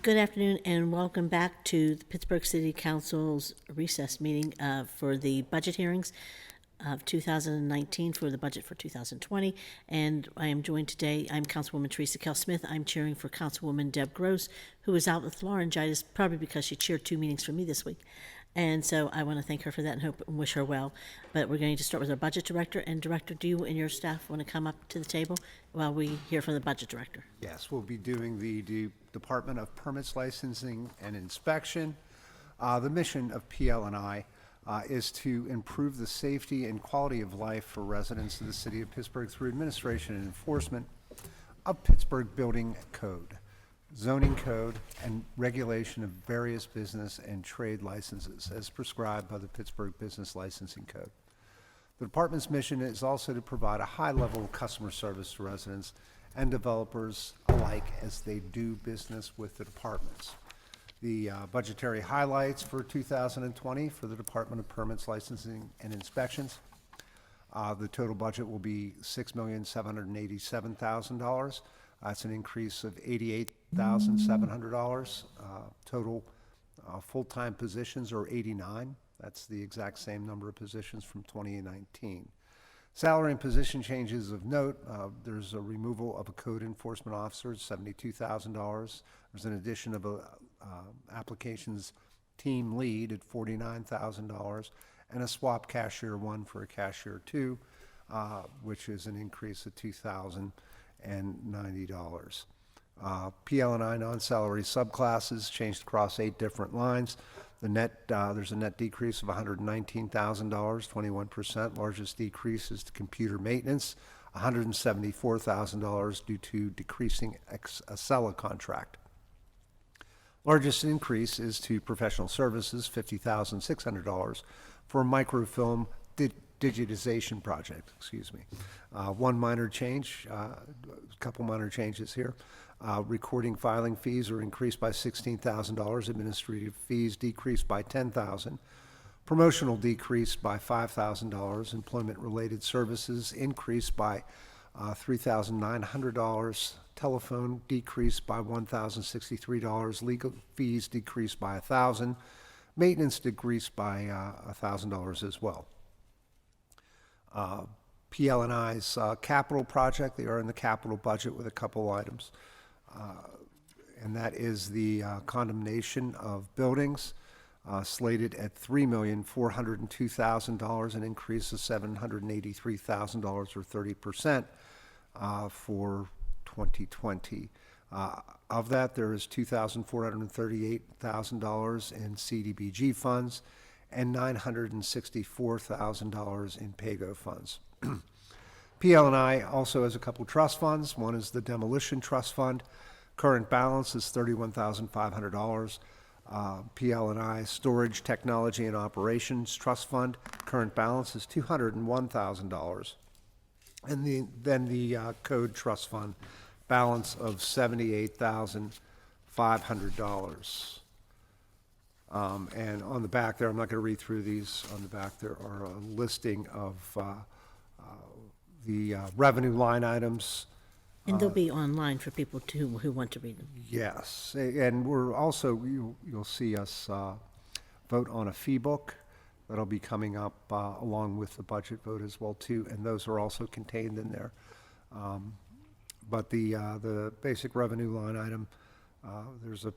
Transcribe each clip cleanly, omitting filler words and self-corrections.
Good afternoon and welcome back to the Pittsburgh City Council's recess meeting for the budget hearings of 2019 for the budget for 2020. And I am joined today, I'm Councilwoman Teresa Kell-Smith. I'm cheering for Councilwoman Deb Gross, who is out with laryngitis, probably because she chaired 2 meetings for me this week. And so I want to thank her for that and hope and wish her well. But we're going to start with our budget director. And Director, do you and your staff want to come up to the table while we hear from the budget director? Yes, we'll be doing the Department of Permits, Licensing, and Inspection. The mission of PL&I is to improve the safety and quality of life for residents of the city of Pittsburgh through administration and enforcement of Pittsburgh Building Code, zoning code, and regulation of various business and trade licenses as prescribed by the Pittsburgh Business Licensing Code. The department's mission is also to provide a high level of customer service to residents and developers alike as they do business with the departments. The budgetary highlights for 2020 for the Department of Permits, Licensing, and Inspections. The total budget will be $6,787,000. That's an increase of $88,700. Total full-time positions are 89. That's the exact same number of positions from 2019. Salary and position changes of note, there's a removal of a code enforcement officer, $72,000. There's an addition of a applications team lead at $49,000, and a swap cashier 1 for a cashier 2, which is an increase of $2,090. PL&I non-salary subclasses changed across 8 different lines. The net, there's a net decrease of $119,000, 21%. Largest decrease is to computer maintenance, $174,000 due to decreasing Acela contract. Largest increase is to professional services, $50,600 for a microfilm digitization project, One minor change, a couple minor changes here. Recording filing fees are increased by $16,000. Administrative fees decreased by $10,000. Promotional decreased by $5,000. Employment-related services increased by $3,900. Telephone decreased by $1,063. Legal fees decreased by $1,000. Maintenance decreased by $1,000 as well. PL&I's capital project, they are in the capital budget with a couple items. And that is the condemnation of buildings, slated at $3,402,000, an increase of $783,000 or 30% for 2020. Of that, there is $2,438,000 in CDBG funds and $964,000 in PAYGO funds. PL&I also has a couple trust funds. One is the Demolition Trust Fund. Current balance is $31,500. PL&I Storage Technology and Operations Trust Fund. Current balance is $201,000. And then the Code Trust Fund balance of $78,500. And on the back there, I'm not going to read through these. On the back there are a listing of the revenue line items. And they'll be online for people who want to read them. Yes, and we're also, you'll see us vote on a fee book that'll be coming up along with the budget vote as well too, and those are also contained in there. But the basic revenue line item, there's a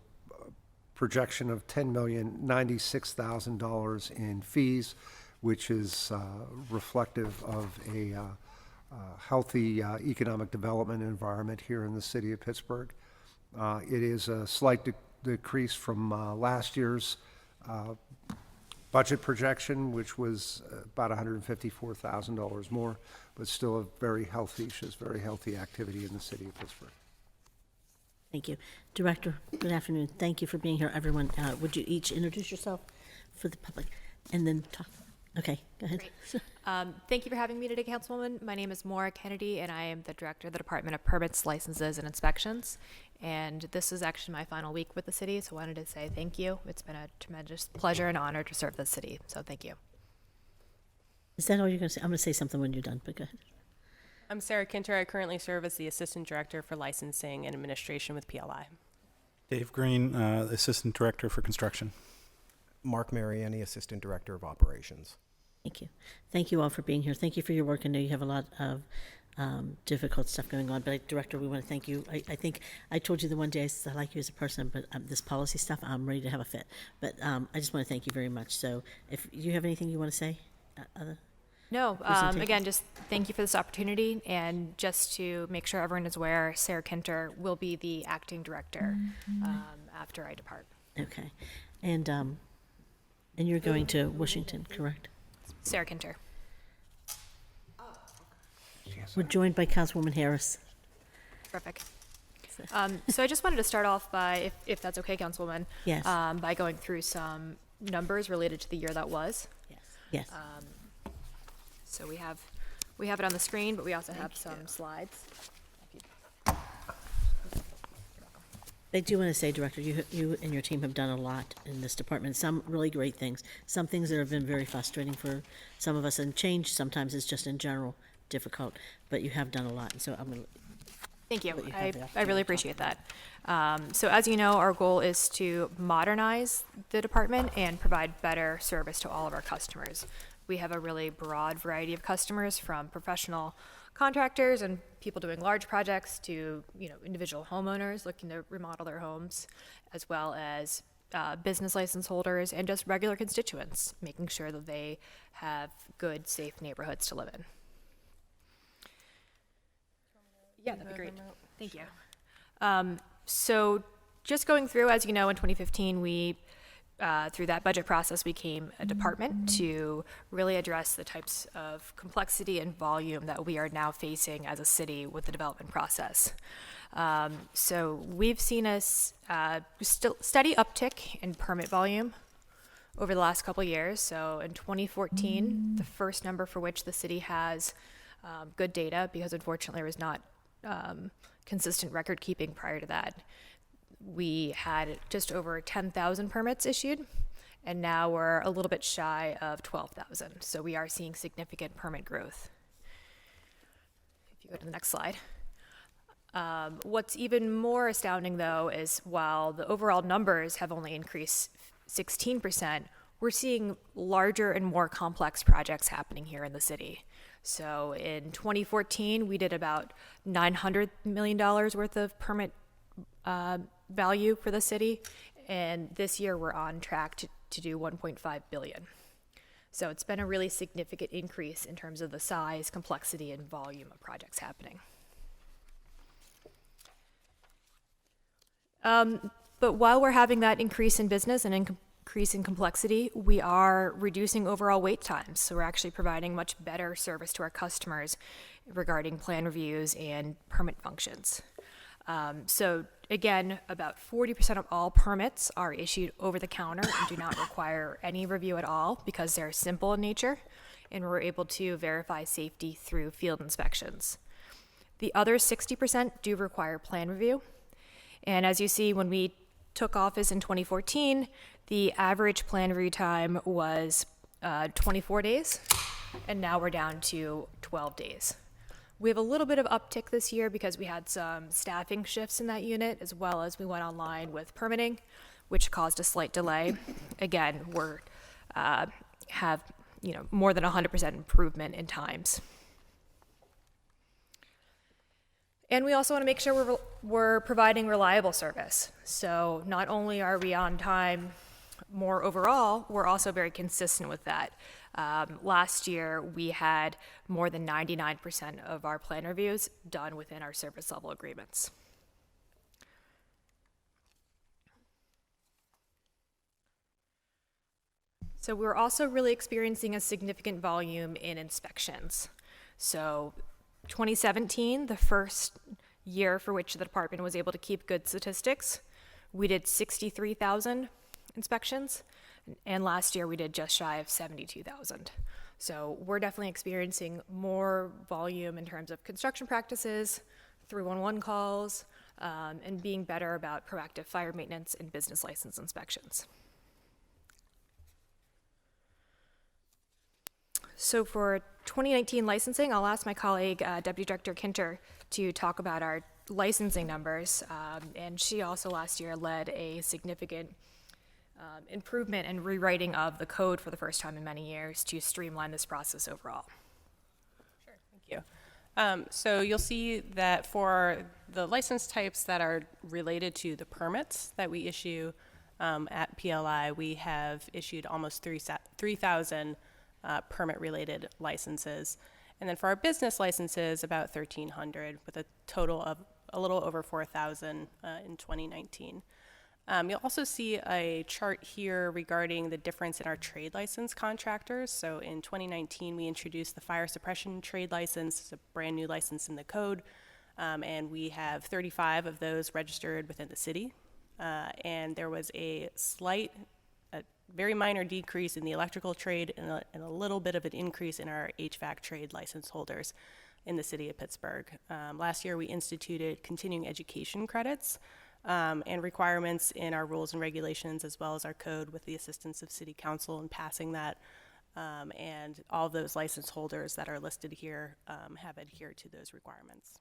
projection of $10,096,000 in fees, which is reflective of a healthy economic development environment here in the city of Pittsburgh. It is a slight decrease from last year's budget projection, which was about $154,000 more, but still a very healthy, shows very healthy activity in the city of Pittsburgh. Thank you. Director, good afternoon. Thank you for being here, everyone. Would you each introduce yourself for the public and then talk? Okay, go ahead. Thank you for having me today, Councilwoman. My name is Maura Kennedy, and I am the Director of the Department of Permits, Licenses, and Inspections. And this is actually my final week with the city, so I wanted to say thank you. It's been a tremendous pleasure and honor to serve the city, so thank you. Is that all you're going to say? I'm going to say something when you're done, but go ahead. I'm Sarah Kinter. I currently serve as the Assistant Director for Licensing and Administration with PLI. Dave Green, Assistant Director for Construction. Mark Mariani, Assistant Director of Operations. Thank you. Thank you all for being here. Thank you for your work. I know you have a lot of difficult stuff going on, but Director, we want to thank you. I think I told you the one day I said I like you as a person, but this policy stuff, I'm ready to have a fit. But I just want to thank you very much. So if you have anything you want to say? No, Presentation. again, just thank you for this opportunity, and just to make sure everyone is aware, Sarah Kinter will be the acting director after I depart. Okay. And you're going to Washington, correct? Sarah Kinter. We're joined by Councilwoman Harris. Perfect. So I just wanted to start off by, if that's okay, Councilwoman, Yes. by going through some numbers related to the year that was. Yes. So we have it on the screen, but we also have some slides. I do want to say, Director, you and your team have done a lot in this department. Some really great things. Some things that have been very frustrating for some of us, and change sometimes is just in general difficult. But you have done a lot, and so I'm going to. Thank you. But you have the I opportunity really to talk appreciate that. So as you know, our goal is to modernize the department and provide better service to all of our customers. We have a really broad variety of customers, from professional contractors and people doing large projects to, individual homeowners looking to remodel their homes, as well as business license holders and just regular constituents, making sure that they have good, safe neighborhoods to live in. Yeah, that'd be great. Thank you. So just going through, as you know, in 2015, we, through that budget process, became a department to really address the types of complexity and volume that we are now facing as a city with the development process. So we've seen a steady uptick in permit volume over the last couple of years. So in 2014, the first number for which the city has good data, because unfortunately there was not consistent record keeping prior to that, we had just over 10,000 permits issued, and now we're a little bit shy of 12,000. So we are seeing significant permit growth. If you go to the next slide. What's even more astounding, though, is while the overall numbers have only increased 16%, we're seeing larger and more complex projects happening here in the city. So in 2014, we did about $900 million worth of permit value for the city, and this year we're on track to do 1.5 billion. So it's been a really significant increase in terms of the size, complexity, and volume of projects happening. But while we're having that increase in business and increase in complexity, we are reducing overall wait times. So we're actually providing much better service to our customers regarding plan reviews and permit functions. So again, about 40% of all permits are issued over the counter and do not require any review at all because they're simple in nature, and we're able to verify safety through field inspections. The other 60% do require plan review. And as you see, when we took office in 2014, the average plan review time was 24 days, and now we're down to 12 days. We have a little bit of uptick this year because we had some staffing shifts in that unit, as well as we went online with permitting, which caused a slight delay. Again, we're have more than 100% improvement in times. And we also want to make sure we're providing reliable service. So not only are we on time more overall, we're also very consistent with that. Last year, we had more than 99% of our plan reviews done within our service level agreements. So we're also really experiencing a significant volume in inspections. So 2017, the first year for which the department was able to keep good statistics, we did 63,000 inspections, and last year we did just shy of 72,000. So we're definitely experiencing more volume in terms of construction practices, 311 calls, and being better about proactive fire maintenance and business license inspections. So for 2019 licensing, I'll ask my colleague, Deputy Director Kinter, to talk about our licensing numbers, and she also last year led a significant improvement and rewriting of the code for the first time in many years to streamline this process overall. Thank you. So you'll see that for the license types that are related to the permits that we issue at PLI, we have issued almost 3,000 permit-related licenses. And then for our business licenses, about 1,300, with a total of a little over 4,000 in 2019. You'll also see a chart here regarding the difference in our trade license contractors. So in 2019, we introduced the fire suppression trade license. It's a brand new license in the code. And we have 35 of those registered within the city. And there was a very minor decrease in the electrical trade and a little bit of an increase in our HVAC trade license holders in the city of Pittsburgh. Last year, we instituted continuing education credits and requirements in our rules and regulations, as well as our code, with the assistance of City Council in passing that. And all of those license holders that are listed here have adhered to those requirements.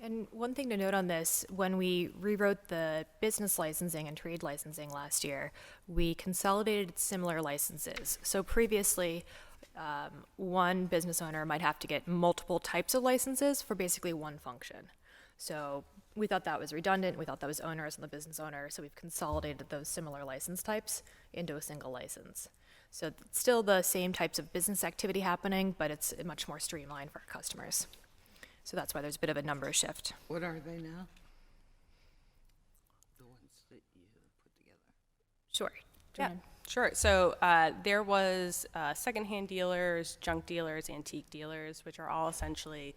And one thing to note on this, when we rewrote the business licensing and trade licensing last year, we consolidated similar licenses. So previously, one business owner might have to get multiple types of licenses for basically one function. So we thought that was redundant. We thought that was onerous on the business owner. So we've consolidated those similar license types into a single license. So it's still the same types of business activity happening, but it's much more streamlined for our customers. So that's why there's a bit of a number shift. What are they now? The ones that you put together. Sure. Yeah, sure. So there was secondhand dealers, junk dealers, antique dealers, which are all essentially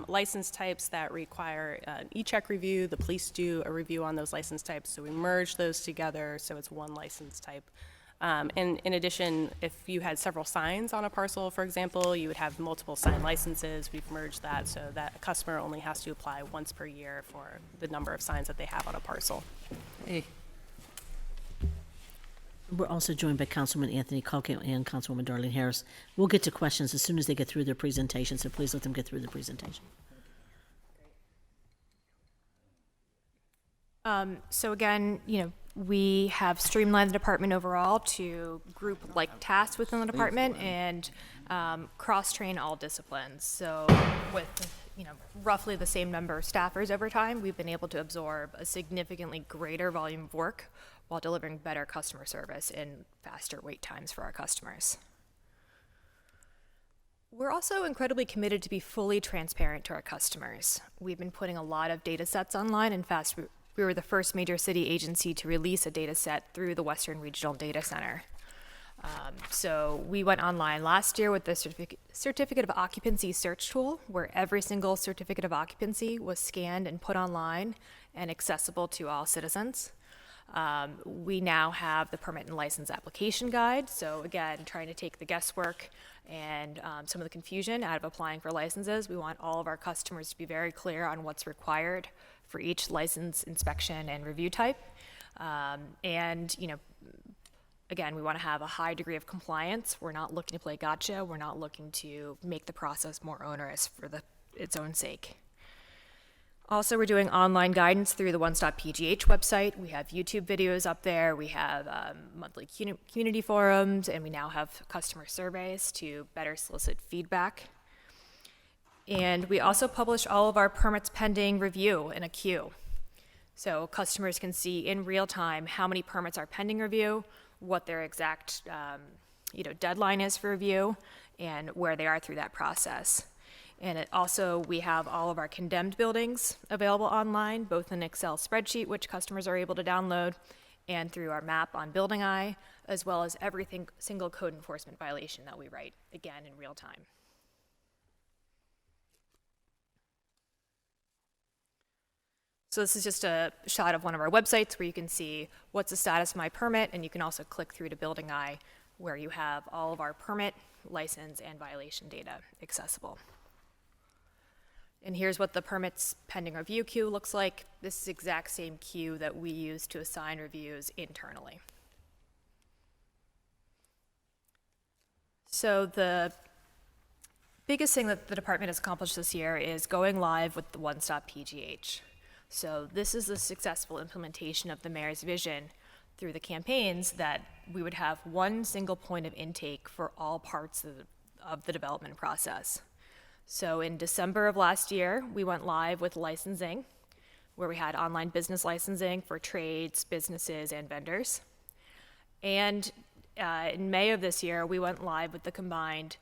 license types that require an e-check review. The police do a review on those license types, so we merge those together so it's one license type. And in addition, if you had several signs on a parcel, for example, you would have multiple sign licenses. We've merged that so that a customer only has to apply once per year for the number of signs that they have on a parcel. Hey, We're also joined by Councilman Anthony Calco and Councilwoman Darlene Harris. We'll get to questions as soon as they get through their presentation, so please let them get through the presentation. So again, we have streamlined the department overall to group like tasks within the department and cross-train all disciplines. So with roughly the same number of staffers over time, we've been able to absorb a significantly greater volume of work while delivering better customer service and faster wait times for our customers. We're also incredibly committed to be fully transparent to our customers. We've been putting a lot of data sets online. In fact, we were the first major city agency to release a data set through the Western Regional Data Center. So we went online last year with the certificate of occupancy search tool, where every single certificate of occupancy was scanned and put online and accessible to all citizens. We now have the permit and license application guide. So again, trying to take the guesswork and some of the confusion out of applying for licenses. We want all of our customers to be very clear on what's required for each license, inspection, and review type. Again, we want to have a high degree of compliance. We're not looking to play gotcha. We're not looking to make the process more onerous for its own sake. Also, we're doing online guidance through the OneStopPGH website. We have YouTube videos up there. We have monthly community forums, and we now have customer surveys to better solicit feedback. And we also publish all of our permits pending review in a queue. So customers can see in real time how many permits are pending review, what their exact deadline is for review, and where they are through that process. And we have all of our condemned buildings available online, both in an Excel spreadsheet, which customers are able to download, and through our map on Building Eye, as well as every single code enforcement violation that we write, again, in real time. So this is just a shot of one of our websites where you can see what's the status of my permit, and you can also click through to Building Eye, where you have all of our permit, license, and violation data accessible. And here's what the permits pending review queue looks like. This is the exact same queue that we use to assign reviews internally. So the Biggest thing that the department has accomplished this year is going live with the one-stop PGH. So this is the successful implementation of the mayor's vision through the campaigns that we would have one single point of intake for all parts of the development process. So in December of last year, we went live with licensing, where we had online business licensing for trades, businesses, and vendors. And in May of this year, we went live with the combined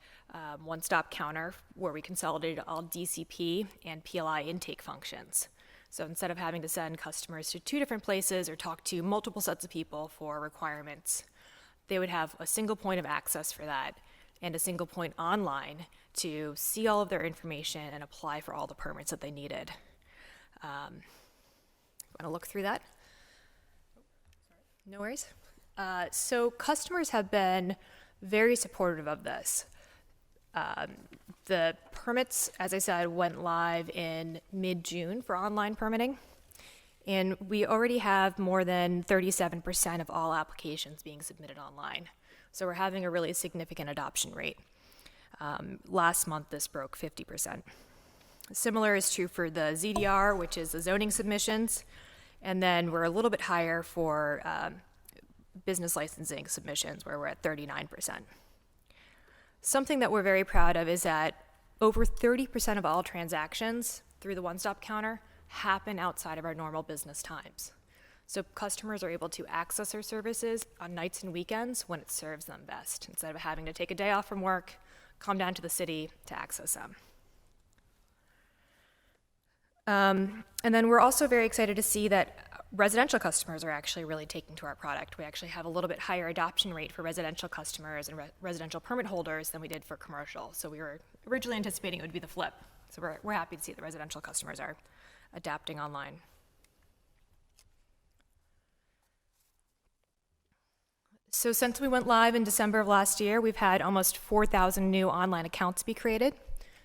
one-stop counter, where we consolidated all DCP and PLI intake functions. So instead of having to send customers to 2 different places or talk to multiple sets of people for requirements, they would have a single point of access for that and a single point online to see all of their information and apply for all the permits that they needed. Want to look through that? No worries. So customers have been very supportive of this. The permits, as I said, went live in mid-June for online permitting, and we already have more than 37% of all applications being submitted online. So we're having a really significant adoption rate. Last month, this broke 50%. Similar is true for the ZDR, which is the zoning submissions, and then we're a little bit higher for business licensing submissions, where we're at 39%. Something that we're very proud of is that over 30% of all transactions through the one-stop counter happen outside of our normal business times. So customers are able to access our services on nights and weekends when it serves them best, instead of having to take a day off from work, come down to the city to access them. And then we're also very excited to see that residential customers are actually really taking to our product. We actually have a little bit higher adoption rate for residential customers and residential permit holders than we did for commercial. So we were originally anticipating it would be the flip. So we're happy to see the residential customers are adapting online. So since we went live in December of last year, we've had almost 4,000 new online accounts be created.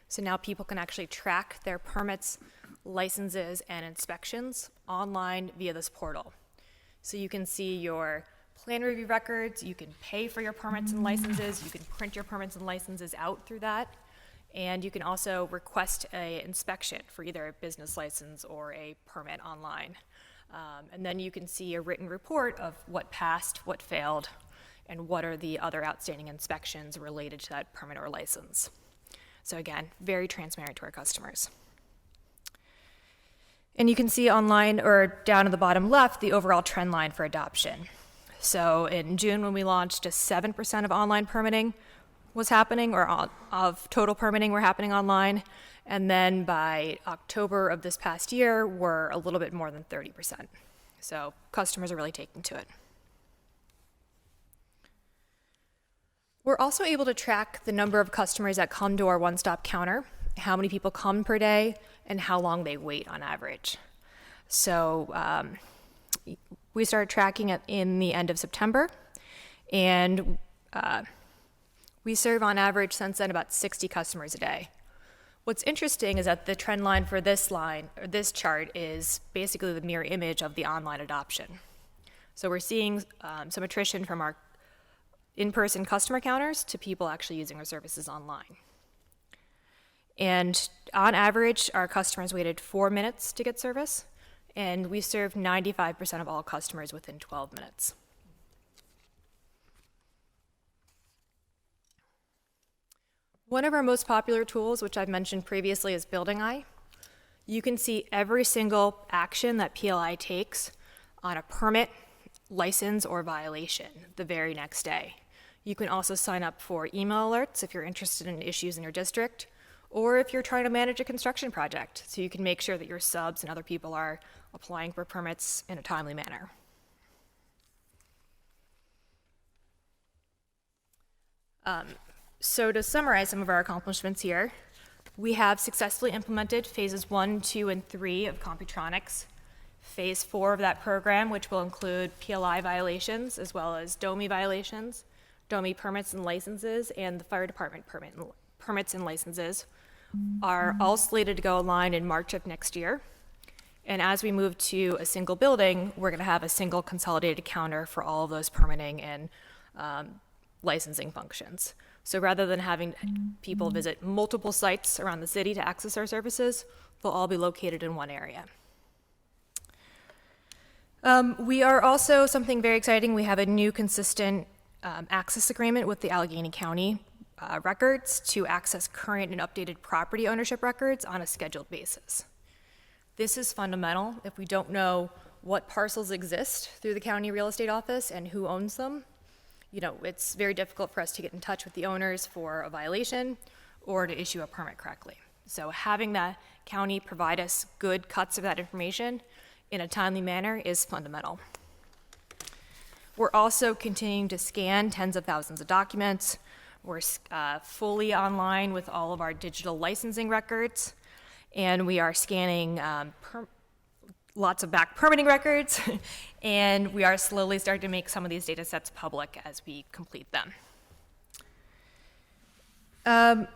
So now people can actually track their permits, licenses, and inspections online via this portal. So you can see your plan review records, you can pay for your permits and licenses, you can print your permits and licenses out through that, and you can also request an inspection for either a business license or a permit online. And then you can see a written report of what passed, what failed, and what are the other outstanding inspections related to that permit or license. So again, very transparent to our customers. And you can see online, or down at the bottom left, the overall trend line for adoption. So in June, when we launched, just 7% of online permitting was happening, or of total permitting were happening online. And then by October of this past year, we're a little bit more than 30%. So customers are really taking to it. We're also able to track the number of customers that come to our one-stop counter, how many people come per day, and how long they wait on average. So we started tracking it in the end of September, and we serve on average since then about 60 customers a day. What's interesting is that the trend line for this line, or this chart, is basically the mirror image of the online adoption. So we're seeing some attrition from our in-person customer counters to people actually using our services online. And on average, our customers waited 4 minutes to get service, and we served 95% of all customers within 12 minutes. One of our most popular tools, which I've mentioned previously, is Building Eye. You can see every single action that PLI takes on a permit, license, or violation the very next day. You can also sign up for email alerts if you're interested in issues in your district, or if you're trying to manage a construction project, so you can make sure that your subs and other people are applying for permits in a timely manner. So to summarize some of our accomplishments here, we have successfully implemented phases 1, 2, and 3 of Computronics. Phase 4 of that program, which will include PLI violations as well as DOMI violations, DOMI permits and licenses, and the fire department permits and licenses, are all slated to go online in March of next year. And as we move to a single building, we're going to have a single consolidated counter for all of those permitting and licensing functions. So rather than having people visit multiple sites around the city to access our services, they'll all be located in one area. We are also, something very exciting, we have a new consistent access agreement with the Allegheny County records to access current and updated property ownership records on a scheduled basis. This is fundamental. If we don't know what parcels exist through the county real estate office and who owns them, it's very difficult for us to get in touch with the owners for a violation or to issue a permit correctly. So having the county provide us good cuts of that information in a timely manner is fundamental. We're also continuing to scan tens of thousands of documents. We're fully online with all of our digital licensing records, and we are scanning lots of back permitting records, and we are slowly starting to make some of these data sets public as we complete them.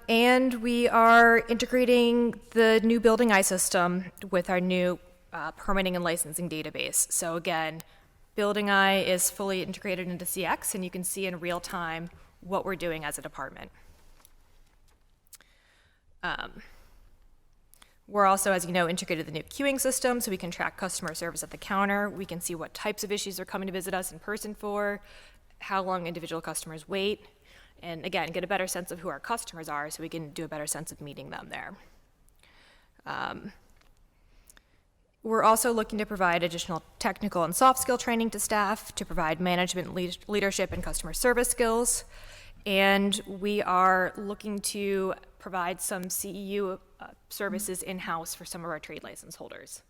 And we are integrating the new building eye system with our new permitting and licensing database. So again, Building Eye is fully integrated into CX, and you can see in real time what we're doing as a department. We're also, as you know, integrated the new queuing system, so we can track customer service at the counter. We can see what types of issues are coming to visit us in person for, how long individual customers wait, and again, get a better sense of who our customers are so we can do a better sense of meeting them there. We're also looking to provide additional technical and soft skill training to staff to provide management, leadership, and customer service skills. And we are looking to provide some CEU services in-house for some of our trade license holders.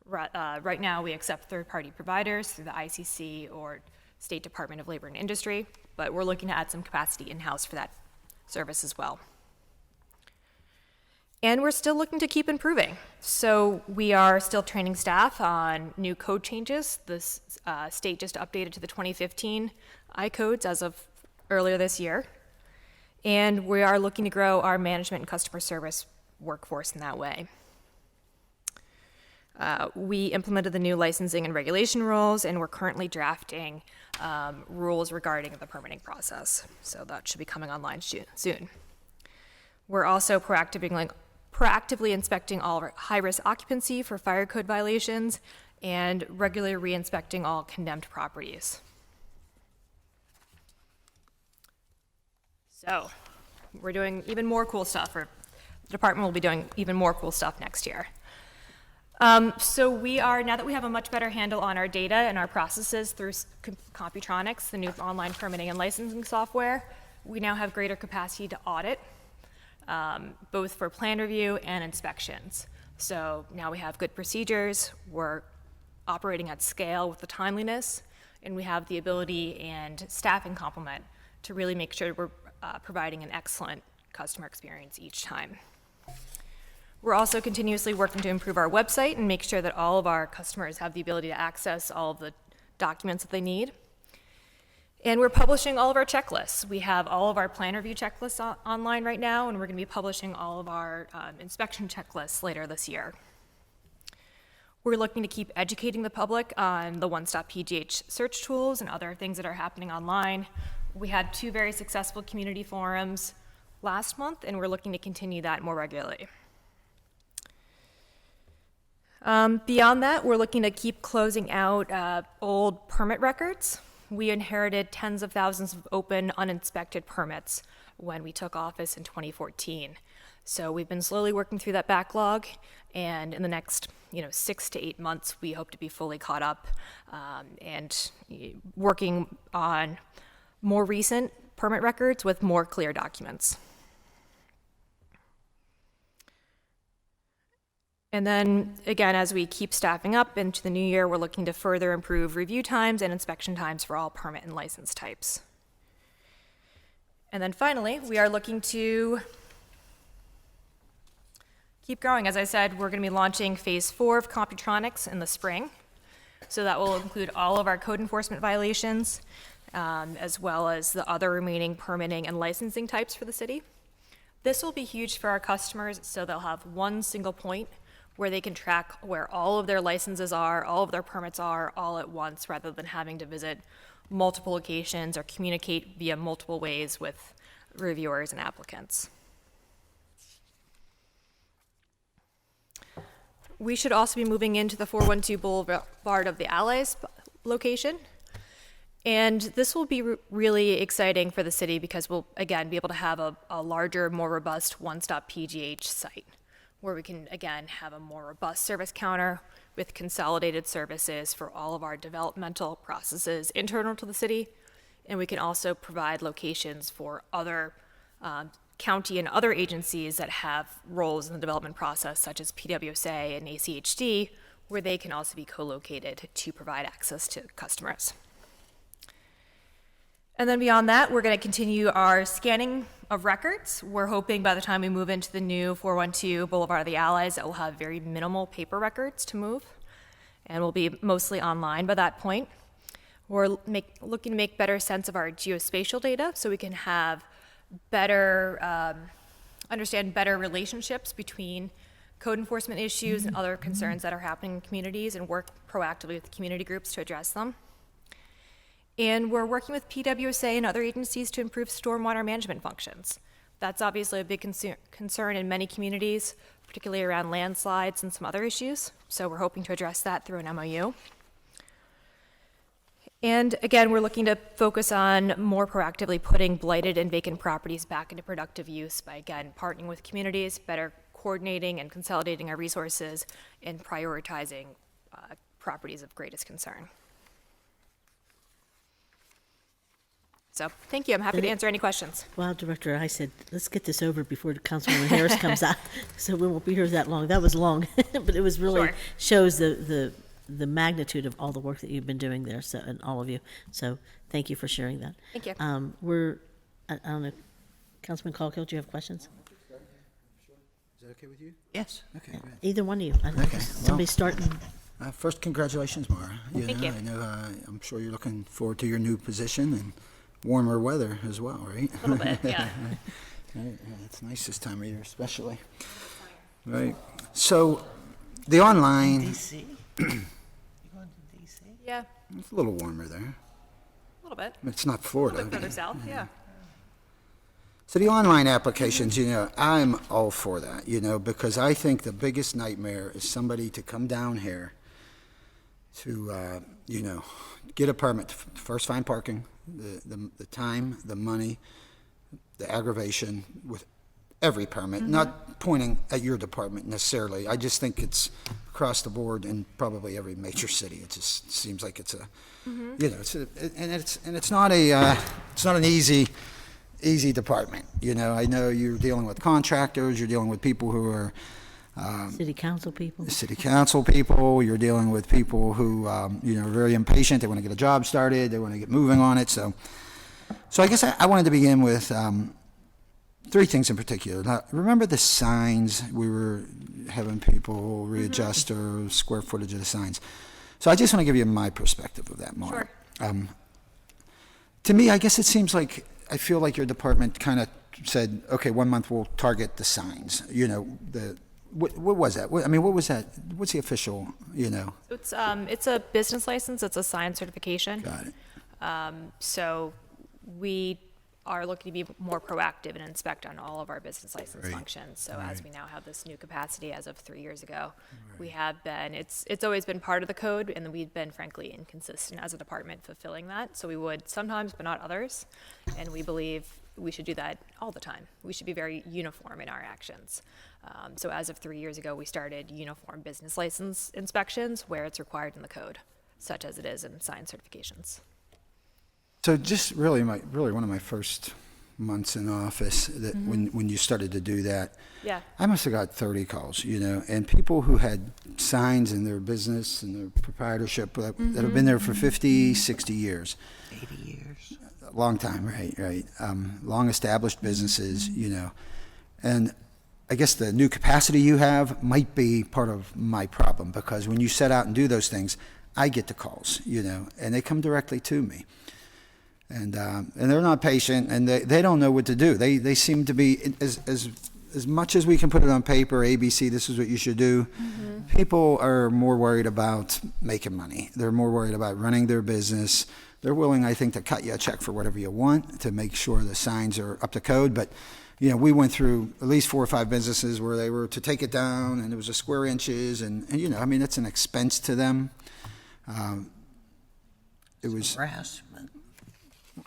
Right now, we accept third-party providers through the ICC or State Department of Labor and Industry, but we're looking to add some capacity in-house for that service as well. And we're still looking to keep improving. So we are still training staff on new code changes. The state just updated to the 2015 I-codes as of earlier this year. And we are looking to grow our management and customer service workforce in that way. We implemented the new licensing and regulation rules, and we're currently drafting rules regarding the permitting process. So that should be coming online soon. We're also proactively inspecting all of our high-risk occupancy for fire code violations and regularly re-inspecting all condemned properties. So we're doing even more cool stuff, or the department will be doing even more cool stuff next year. So now that we have a much better handle on our data and our processes through Computronics, the new online permitting and licensing software, we now have greater capacity to audit, both for plan review and inspections. So now we have good procedures, we're operating at scale with the timeliness, and we have the ability and staffing complement to really make sure we're providing an excellent customer experience each time. We're also continuously working to improve our website and make sure that all of our customers have the ability to access all of the documents that they need. And we're publishing all of our checklists. We have all of our plan review checklists online right now, and we're going to be publishing all of our inspection checklists later this year. We're looking to keep educating the public on the One-Stop PGH search tools and other things that are happening online. We had 2 very successful community forums last month, and we're looking to continue that more regularly. Beyond that, we're looking to keep closing out old permit records. We inherited tens of thousands of open, uninspected permits when we took office in 2014. So we've been slowly working through that backlog, and in the next 6 to 8 months, we hope to be fully caught up and working on more recent permit records with more clear documents. And then, again, as we keep staffing up into the new year, we're looking to further improve review times and inspection times for all permit and license types. And then finally, we are looking to keep growing. As I said, we're going to be launching phase 4 of Computronics in the spring. So that will include all of our code enforcement violations, as well as the other remaining permitting and licensing types for the city. This will be huge for our customers, so they'll have one single point where they can track where all of their licenses are, all of their permits are, all at once, rather than having to visit multiple locations or communicate via multiple ways with reviewers and applicants. We should also be moving into the 412 Boulevard of the Allies location. And this will be really exciting for the city because we'll, again, be able to have a larger, more robust one-stop PGH site where we can, again, have a more robust service counter with consolidated services for all of our developmental processes internal to the city. And we can also provide locations for other county and other agencies that have roles in the development process, such as PWSA and ACHD, where they can also be co-located to provide access to customers. And then beyond that, we're going to continue our scanning of records. We're hoping by the time we move into the new 412 Boulevard of the Allies, that we'll have very minimal paper records to move, and we'll be mostly online by that point. We're looking to make better sense of our geospatial data so we can have better, understand better relationships between code enforcement issues and other concerns that are happening in communities and work proactively with community groups to address them. And we're working with PWSA and other agencies to improve stormwater management functions. That's obviously a big concern in many communities, particularly around landslides and some other issues. So we're hoping to address that through an MOU. And again, we're looking to focus on more proactively putting blighted and vacant properties back into productive use by, again, partnering with communities, better coordinating and consolidating our resources, and prioritizing properties of greatest concern. So, thank you. I'm happy to answer any questions. Well, Director, I said, let's get this over before Councilwoman Harris comes out, so we won't be here that long. That was long, but it was really Sure. shows the magnitude of all the work that you've been doing there, so, and all of you. So, thank you for sharing that. Thank you. I don't know, Councilman Colkill, do you have questions? Is that okay with you? Yes. Okay, good. Either one of you. Okay, Somebody starting. First, congratulations, Mara. Thank you. I know, I'm sure you're looking forward to your new position and warmer weather as well, right? A little bit, yeah. Right, yeah, it's nice this time of year, especially. Right. So, the online, DC? You going to DC? Yeah, it's a little warmer there. a little bit. It's not A Florida. little bit further south, yeah. So the online applications, I'm all for that, because I think the biggest nightmare is somebody to come down here to, get a permit, first find parking, the time, the money, the aggravation with every permit, not pointing at your department necessarily. I just think it's across the board in probably every major city. It just seems like it's it's not an easy department. I know you're dealing with contractors, you're dealing with people who are City council people. city council people, you're dealing with people who, are very impatient. They want to get a job started. They want to get moving on it. So I guess I wanted to begin with three things in particular. Now, remember the signs? We were having people readjust or square footage of the signs. So I just want to give you my perspective of that, Mark. Sure. To me, I guess it seems like, I feel like your department kind of said, okay, 1 month we'll target the signs. What was that? What was that? What's the official, It's a business license, it's a sign certification. Got it. So we are looking to be more proactive and inspect on all of our business license Right. functions. So as we now have this new capacity as of 3 years ago, we have been, it's always been part of the code, and we've been frankly inconsistent as a department fulfilling that. So we would sometimes, but not others. And we believe we should do that all the time. We should be very uniform in our actions. So as of 3 years ago, we started uniform business license inspections where it's required in the code, such as it is in sign certifications. So just really one of my first months in office, that when you started to do that, Yeah. I must have got 30 calls, and people who had signs in their business and their proprietorship that have been there for 50, 60 years. 80 years. A long time, right. Long established businesses, and I guess the new capacity you have might be part of my problem, because when you set out and do those things, I get the calls, and they come directly to me. And they're not patient, and they don't know what to do. They seem to be, as much as we can put it on paper, ABC, this is what you should do, people are more worried about making money. They're more worried about running their business. they're willing, I think, to cut you a check for whatever you want to make sure the signs are up to code. But, we went through at least 4 or 5 businesses where they were to take it down, and it was a square inches, and it's an expense to them. It was, Harassment.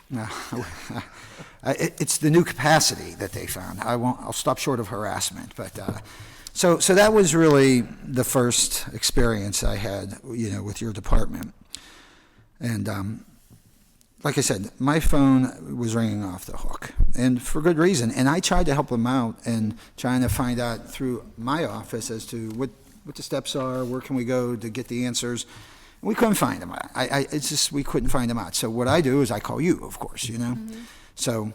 no, it's the new capacity that they found. I'll stop short of harassment, but, so that was really the first experience I had, with your department. And, like I said, my phone was ringing off the hook, and for good reason. And I tried to help them out and trying to find out through my office as to what the steps are, where can we go to get the answers. We couldn't find them. It's just we couldn't find them out. So what I do is I call you, of course, So,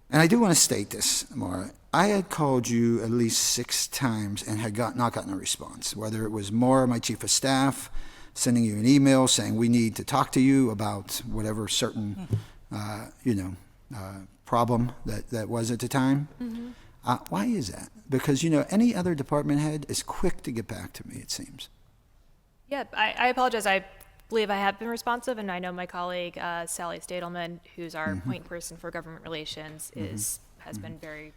and I do want to state this, Maura. I had called you at least 6 times and had not gotten a response, whether it was Maura, my chief of staff, sending you an email saying we need to talk to you about whatever certain, problem that was at the time. Why is that? Because, any other department head is quick to get back to me, it seems. Yeah, I apologize. I believe I have been responsive, and I know my colleague, Sally Stadelman, who's our point person for government relations, has been very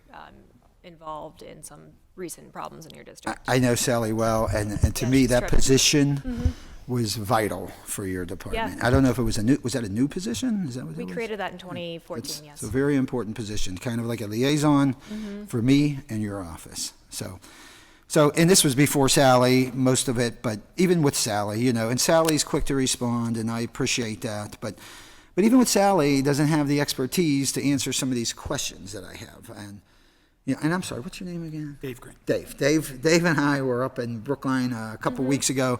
involved in some recent problems in your district. I know Sally well, and to me, she's that terrific. position was vital for your department. Yeah. I don't know if it was was that a new position? Is that what We it was? created that in 2014, yes. It's a very important position, kind of like a liaison for me and your office. So, and this was before Sally, most of it, but even with Sally, and Sally's quick to respond, and I appreciate that. But even with Sally, doesn't have the expertise to answer some of these questions that I have. And, and I'm sorry, what's your name again? Dave Green. Dave and I were up in Brookline a couple weeks ago,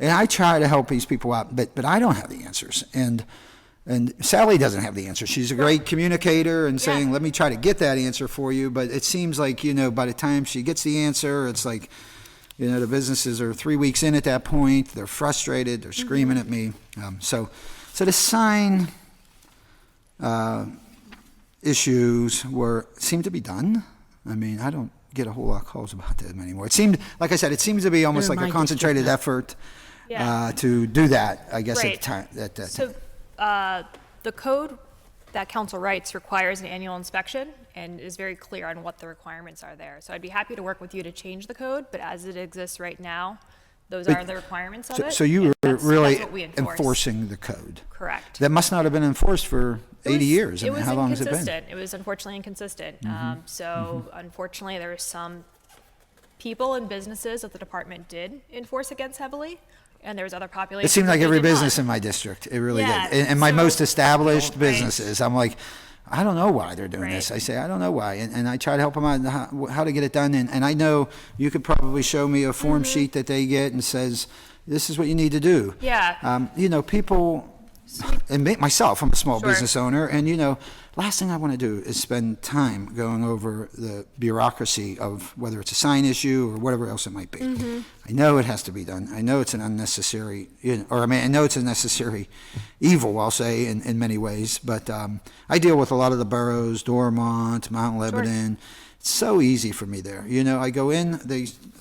and I try to help these people out, but I don't have the answers. And Sally doesn't have the answer. She's a great communicator and saying, let me try to get that answer for you. But it seems like, by the time she gets the answer, it's like, the businesses are 3 weeks in at that point. They're frustrated. They're screaming at me. So the sign issues seem to be done. I mean, I don't get a whole lot of calls about them anymore. It seemed, like I said, it seems to be almost They're like a my concentrated district. effort Yeah. to do that, I guess, Right. at the time. At that So the code that council writes requires an annual inspection and is very clear on what the requirements are there. So I'd be happy to work with you to change the code, but as it exists right now, those are the requirements of it. So you and were that's really what we enforce. enforcing the code. Correct. That must not have been enforced for 80 years. I It mean, was how long has it been? inconsistent. It was unfortunately inconsistent. So unfortunately, there were some people and businesses that the department did enforce against heavily, and there was other populations. It seemed like that they every did not. business in my district. It really Yeah, did. And my so- most established Right. businesses, I'm like, I don't know why they're doing this. Right. I say, I don't know why. And I try to help them out how to get it done. And I know you could probably show me a form sheet that they get and says, this is what you need to do. Yeah. People, and myself, I'm a small Sure. business owner, and last thing I want to do is spend time going over the bureaucracy of whether it's a sign issue or whatever else it might be. I know it has to be done. I know it's an unnecessary, I know it's a necessary evil, I'll say, in many ways, but I deal with a lot of the boroughs, Dormont, Mount Lebanon. It's so easy for me there. I go in,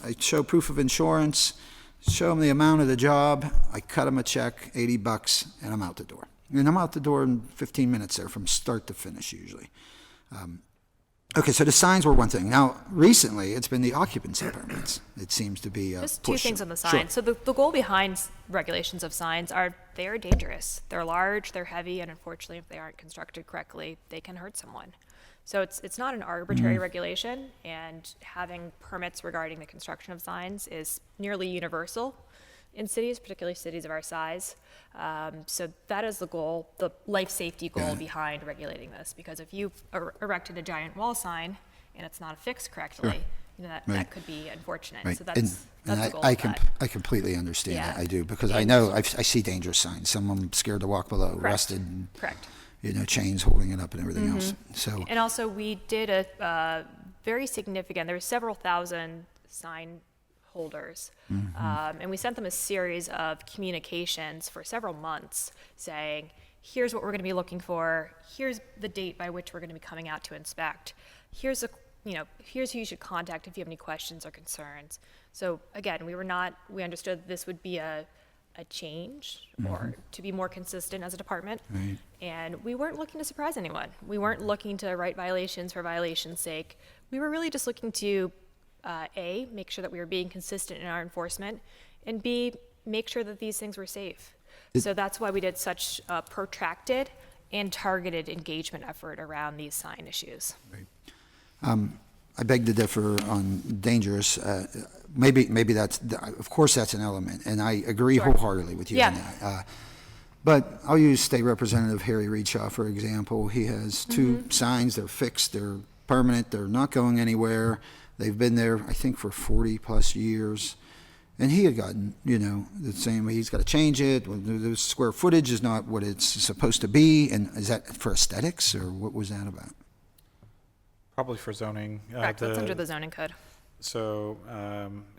I show proof of insurance, show them the amount of the job, I cut them a check, $80, and I'm out the door. And I'm out the door in 15 minutes there from start to finish usually. Okay, so the signs were one thing. Now, recently, it's been the occupancy permits. It seems to be Just 2 push. things on the Sure. signs. So the goal behind regulations of signs they are dangerous. They're large, they're heavy, and unfortunately, if they aren't constructed correctly, they can hurt someone. So it's not an arbitrary regulation, and having permits regarding the construction of signs is nearly universal in cities, particularly cities of our size. So that is the goal, the life safety goal behind regulating this. Because if you erected a giant wall sign and it's not affixed correctly, that Right. could be unfortunate. Right. So that's And the goal I of that. completely understand Yeah. that. I do, because I know I see dangerous signs. Someone scared to walk below, Correct. arrested, and, Correct. chains holding it up and everything else. So, And also, we did a very significant, there were several thousand sign holders. And we sent them a series of communications for several months saying, here's what we're going to be looking for. Here's the date by which we're going to be coming out to inspect. Here's here's who you should contact if you have any questions or concerns. So again, we understood this would be a a change or to be more consistent as a department. Right. And we weren't looking to surprise anyone. We weren't looking to write violations for violation's sake. We were really just looking to, A, make sure that we were being consistent in our enforcement, and B, make sure that these things were safe. So that's why we did such a protracted and targeted engagement effort around these sign issues. I beg to differ on dangerous. Maybe that's, of course, that's an element, and I agree wholeheartedly with you on that. But I'll use State Representative Harry Reedshaw, for example. He has two signs. They're fixed. They're permanent. They're not going anywhere. They've been there, I think, for 40-plus years. And he had gotten, the same, he's got to change it. The square footage is not what it's supposed to be. And is that for aesthetics, or what was that about? Probably for zoning. Correct, that's under the zoning code. So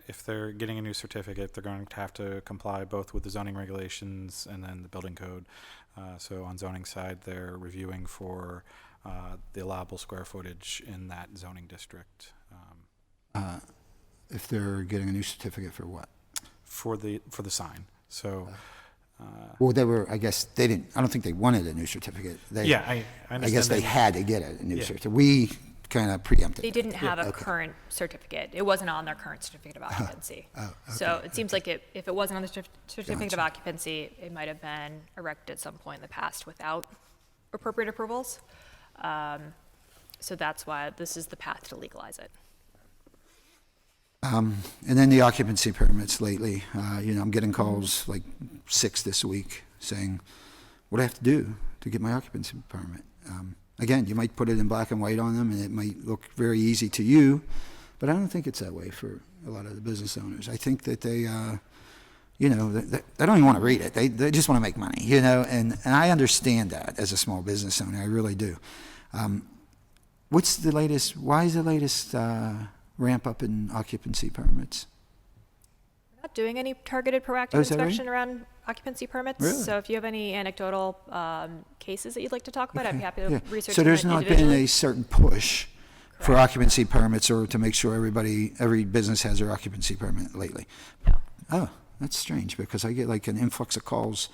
if they're getting a new certificate, they're going to have to comply both with the zoning regulations and then the building code. So on zoning side, they're reviewing for the allowable square footage in that zoning district. If they're getting a new certificate for what? For the sign. So Well, I guess they didn't, I don't think they wanted a new certificate. I understand. I guess they had to get a new certificate. We kind of preempted. They didn't have a current certificate. It wasn't on their current certificate of occupancy. So it seems like if it wasn't on the certificate of occupancy, it might have been erected at some point in the past without appropriate approvals. So that's why this is the path to legalize it. And then the occupancy permits lately, I'm getting calls like 6 this week saying, what do I have to do to get my occupancy permit? Again, you might put it in black and white on them and it might look very easy to you, but I don't think it's that way for a lot of the business owners. I think that they, they don't even want to read it. They just want to make money, and I understand that as a small business owner, I really do. What's the latest, why is the latest ramp up in occupancy permits? We're not doing any targeted proactive Oh, is that right? inspection around occupancy permits. Really? So if you have any anecdotal cases that you'd like to talk about, I'd be happy to Yeah. research So them there's not been individually. a certain push for occupancy permits or to make sure every business has their occupancy permit lately? No. Oh, that's strange because I get like an influx of calls.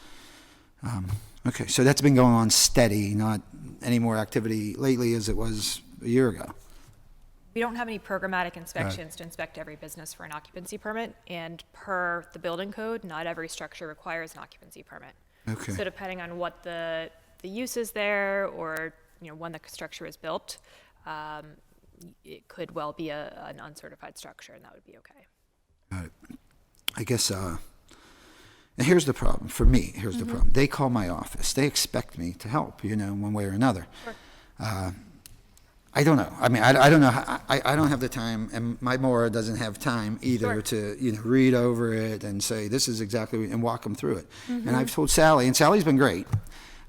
Okay, so that's been going on steady, not any more activity lately as it was a year ago. We don't have any programmatic inspections to inspect every business for an occupancy permit, and per the building code, not every structure requires an occupancy permit. Okay. So depending on what the use is there, or when the structure is built, it could well be an uncertified structure, and that would be okay. Got it. I guess, and here's the problem for me. Here's the problem. They call my office. They expect me to help, one way or another. Sure. I don't know. I mean, I don't know. I don't have the time, and my Maura doesn't have time either Sure. to read over it and say this is exactly and walk them through it. And I've told Sally, and Sally's been great.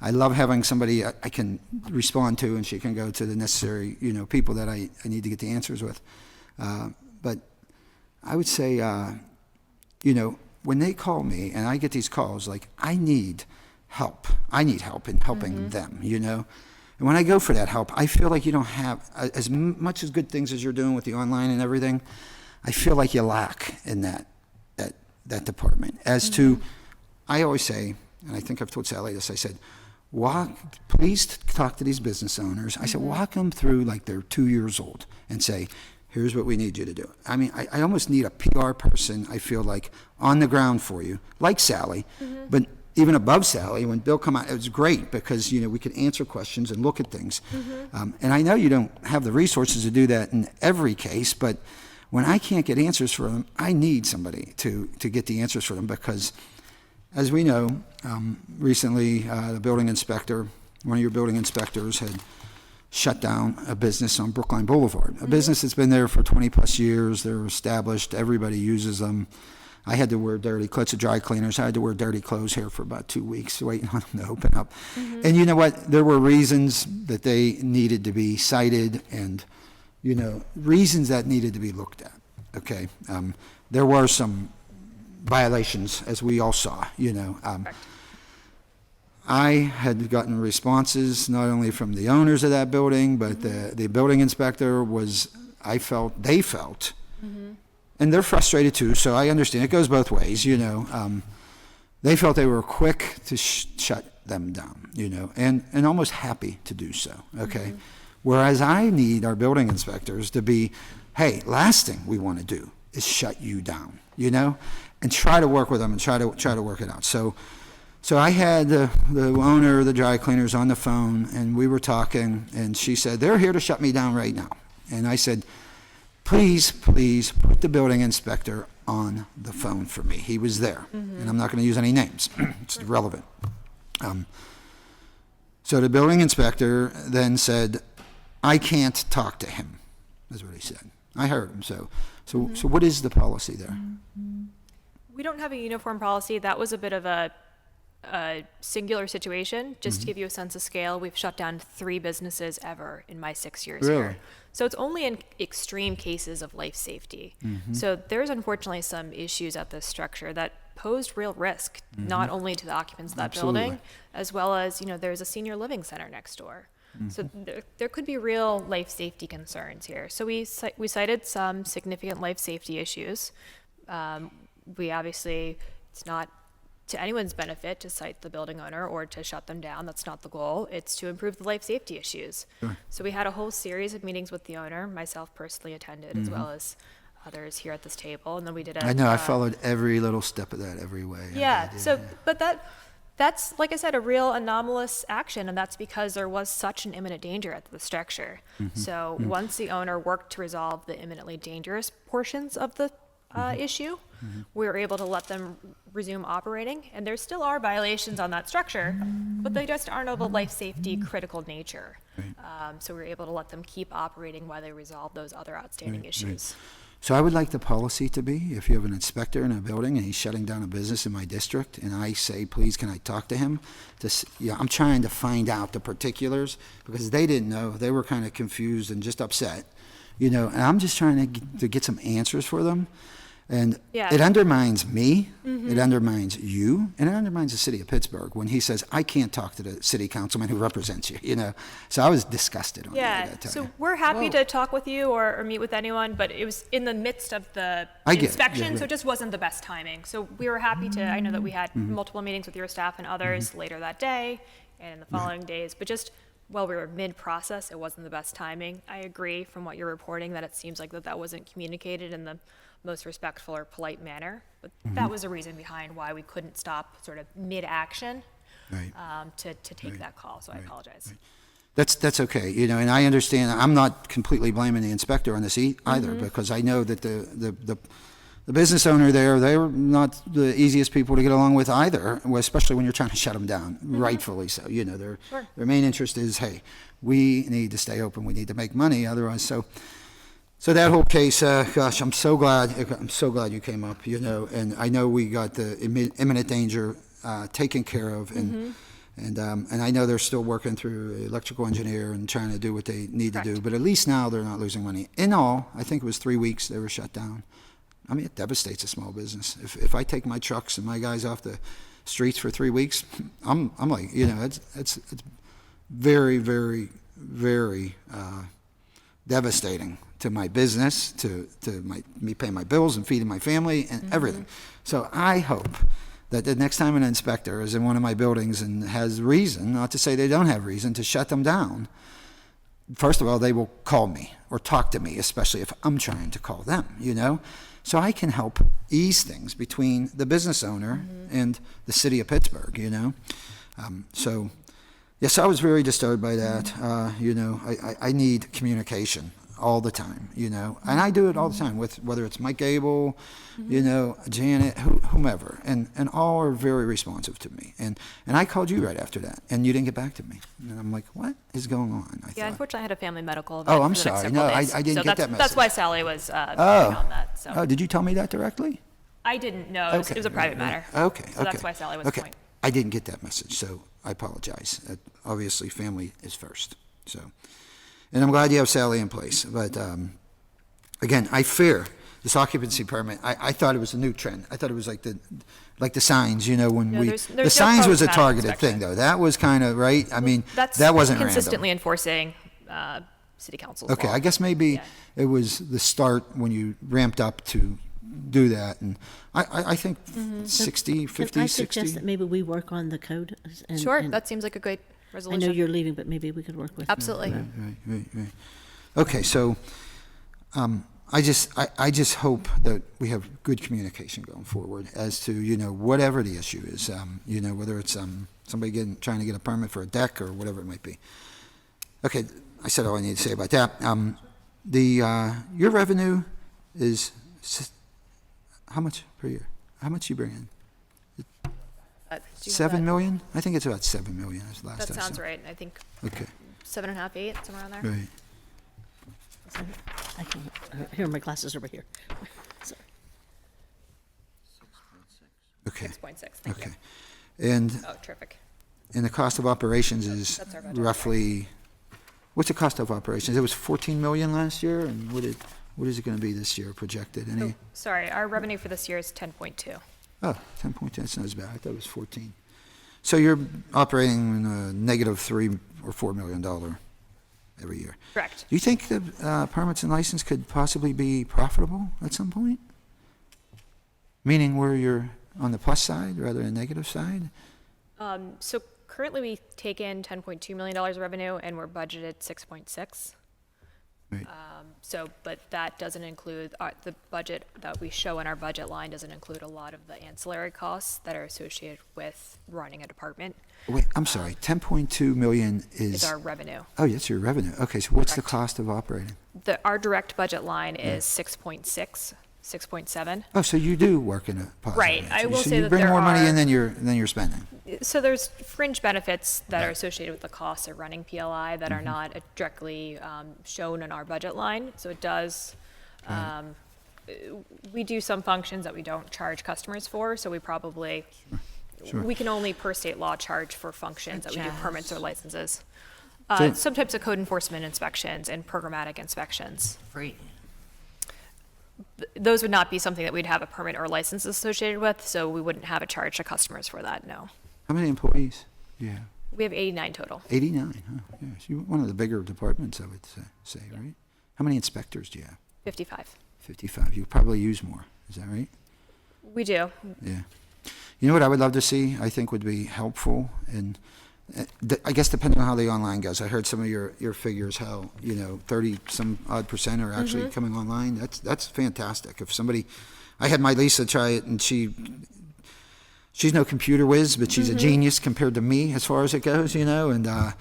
I love having somebody I can respond to, and she can go to the necessary people that I need to get the answers with. But I would say, when they call me and I get these calls, like I need help. I need help in helping them. And when I go for that help, I feel like you don't have as much as good things as you're doing with the online and everything. I feel like you lack in that department. As to, I always say, and I think I've told Sally this, I said, please talk to these business owners. I said, walk them through like they're 2 years old and say, here's what we need you to do. I mean, I almost need a PR person, I feel like, on the ground for you, like Sally, but even above Sally, when Bill come out, it was great because, we could answer questions and look at things. And I know you don't have the resources to do that in every case, but when I can't get answers for them, I need somebody to get the answers for them because, as we know, recently the building inspector, one of your building inspectors had shut down a business on Brookline Boulevard, a business that's been there for 20 plus years. They're established. Everybody uses them. I had to wear dirty clothes to dry cleaners. I had to wear dirty clothes here for about 2 weeks waiting on them to open up. And you know what? There were reasons that they needed to be cited and, reasons that needed to be looked at. Okay. There were some violations, as we all saw, I had gotten responses not only from the owners of that building, but the building inspector they felt, and they're frustrated too, so I understand. It goes both ways, they felt they were quick to shut them down, you know, and almost happy to do so, okay? Whereas I need our building inspectors to be, hey, last thing we want to do is shut you down, you know, and try to work with them and try to work it out. So I had the owner of the dry cleaners on the phone, and we were talking, and she said, they're here to shut me down right now. And I said, please put the building inspector on the phone for me. He was there, and I'm not going to use any names. It's irrelevant. So the building inspector then said, I can't talk to him, is what he said. I heard him. So what is the policy there? We don't have a uniform policy. That was a bit of a singular situation. Just to give you a sense of scale, we've shut down 3 businesses ever in my 6 years Really? here. So it's only in extreme cases of life safety. So there's unfortunately some issues at this structure that posed real risk, not only to the occupants of that building, as well as, you know, there's a senior living center next door. So there could be real life safety concerns here. So we cited some significant life safety issues. We obviously, it's not to anyone's benefit to cite the building owner or to shut them down. That's not the goal. It's to improve the life safety issues. So we had a whole series of meetings with the owner. Myself personally attended, as well as others here at this table. And then we did I know, I followed every little step of that every way. Yeah, but that's, like I said, a real anomalous action, and that's because there was such an imminent danger at the structure. So once the owner worked to resolve the imminently dangerous portions of the issue, we were able to let them resume operating, and there still are violations on that structure, but they just aren't of a life safety critical nature. So we were able to let them keep operating while they resolve those other outstanding issues. So I would like the policy to be, if you have an inspector in a building and he's shutting down a business in my district, and I say, please, can I talk to him? I'm trying to find out the particulars, because they didn't know. They were kind of confused and just upset, you know, and I'm just trying to get some answers for them. And it undermines me, it undermines you, and it undermines the city of Pittsburgh when he says, I can't talk to the city councilman who represents you, you know. So I was disgusted on that. So we're happy to talk with you or meet with anyone, but it was in the midst of the inspection, so it just wasn't the best timing. So we were happy to, I know that we had multiple meetings with your staff and others later that day and in the following days, but just while we were mid-process, it wasn't the best timing. I agree from what you're reporting that it seems like that wasn't communicated in the most respectful or polite manner, but that was a reason behind why we couldn't stop sort of mid-action to take that call, so I apologize. That's okay, you know, and I understand. I'm not completely blaming the inspector on this either, because I know that the business owner there, they were not the easiest people to get along with either, especially when you're trying to shut them down, rightfully so. You know, their main interest is, hey, we need to stay open, we need to make money, otherwise, so that whole case, gosh, I'm so glad you came up, you know, and I know we got the imminent danger taken care of, and I know they're still working through electrical engineer and trying to do what they need to do, but at least now they're not losing money. In all, I think it was 3 weeks they were shut down. I mean, it devastates a small business. If I take my trucks and my guys off the streets for 3 weeks, I'm like, you know, it's very, very, very devastating to my business, to me paying my bills and feeding my family and everything. So I hope that the next time an inspector is in one of my buildings and has reason, not to say they don't have reason, to shut them down, first of all, they will call me or talk to me, especially if I'm trying to call them, you know? So I can help ease things between the business owner and the city of Pittsburgh, you know? So, yes, I was very disturbed by that. You know, I need communication all the time, you know, and I do it all the time with whether it's Mike Gable, you know, Janet, whomever, and all are very responsive to me. And I called you right after that, and you didn't get back to me. And I'm like, what is going on? I thought, Unfortunately, I had a family medical event. Oh, I'm for the next sorry. several No, days. I didn't get that message. That's why Sally was on that. So. Oh, did you tell me that directly? I didn't know. It was a private matter. Okay. So that's why Sally was calling. I didn't get that message, so I apologize. Obviously, family is first. So, and I'm glad you have Sally in place. But again, I fear this occupancy permit. I thought it was a new trend. I thought it was like the signs, you know, when the signs was a targeted thing, though. That was kind of right. I mean, that wasn't consistently random. Enforcing city council's Okay, law. I guess maybe it was the start when you ramped up to do that. And I think 60, 50, Can I 60. suggest that maybe we work on the code? Sure, and that seems like a great I resolution. know you're leaving, but maybe we could work with. Absolutely. Right. Okay, so I just hope that we have good communication going forward as to, whatever the issue is, whether it's somebody trying to get a permit for a deck or whatever it might be. Okay, I said all I need to say about that. Your revenue is how much per year? How much you bring in? Do you have 7 that? million? I think it's about 7 million is the last That I sounds saw. right. I think Okay, 7.5, 8, somewhere around there. right. I can, here, my glasses are over here. Sorry. Okay, 6.6, thank okay. you. And Oh, terrific. the cost of operations is That's our budget. roughly, what's the cost of operations? It was 14 million last year, and what is it gonna be this year projected? Any? Sorry, our revenue for this year is 10.2. Oh, 10.2, that's not as bad. I thought it was 14. So you're operating in a negative $3 or $4 million every year. Correct. Do you think the permits and license could possibly be profitable at some point? Meaning where you're on the plus side rather than negative side? So currently we take in $10.2 million of revenue and we're budgeted 6.6. Right. But that doesn't include, the budget that we show in our budget line doesn't include a lot of the ancillary costs that are associated with running a department. Wait, I'm sorry, 10.2 million Is is, our revenue. oh, that's your revenue. Okay, so what's the Correct. cost of operating? Our direct budget line is 6.6, 6.7. Oh, so you do work in a positive. Right, I answer. will So say you that bring there more money are- in than you're spending. So there's fringe benefits that are associated with the costs of running PLI that are not directly shown in our budget line. So it does, we do some functions that we don't charge customers for, so we probably, Sure. we can only per state law charge for functions that we do permits or licenses. So- Some types of code enforcement inspections and programmatic inspections. Free. Those would not be something that we'd have a permit or license associated with, so we wouldn't have a charge to customers for that, no. How many employees? Yeah, We have 89 total. 89, huh? Yes, you're one of the bigger departments, I would say, right? How many inspectors do you have? 55. 55. You probably use more, is that right? We do. Yeah. You know what I would love to see, I think would be helpful, and I guess depending on how the online goes. I heard some of your figures, how, 30-some odd percent are actually coming online. That's fantastic. If somebody, I had my Lisa try it, and she's no computer whiz, but she's a genius compared to me as far as it goes, and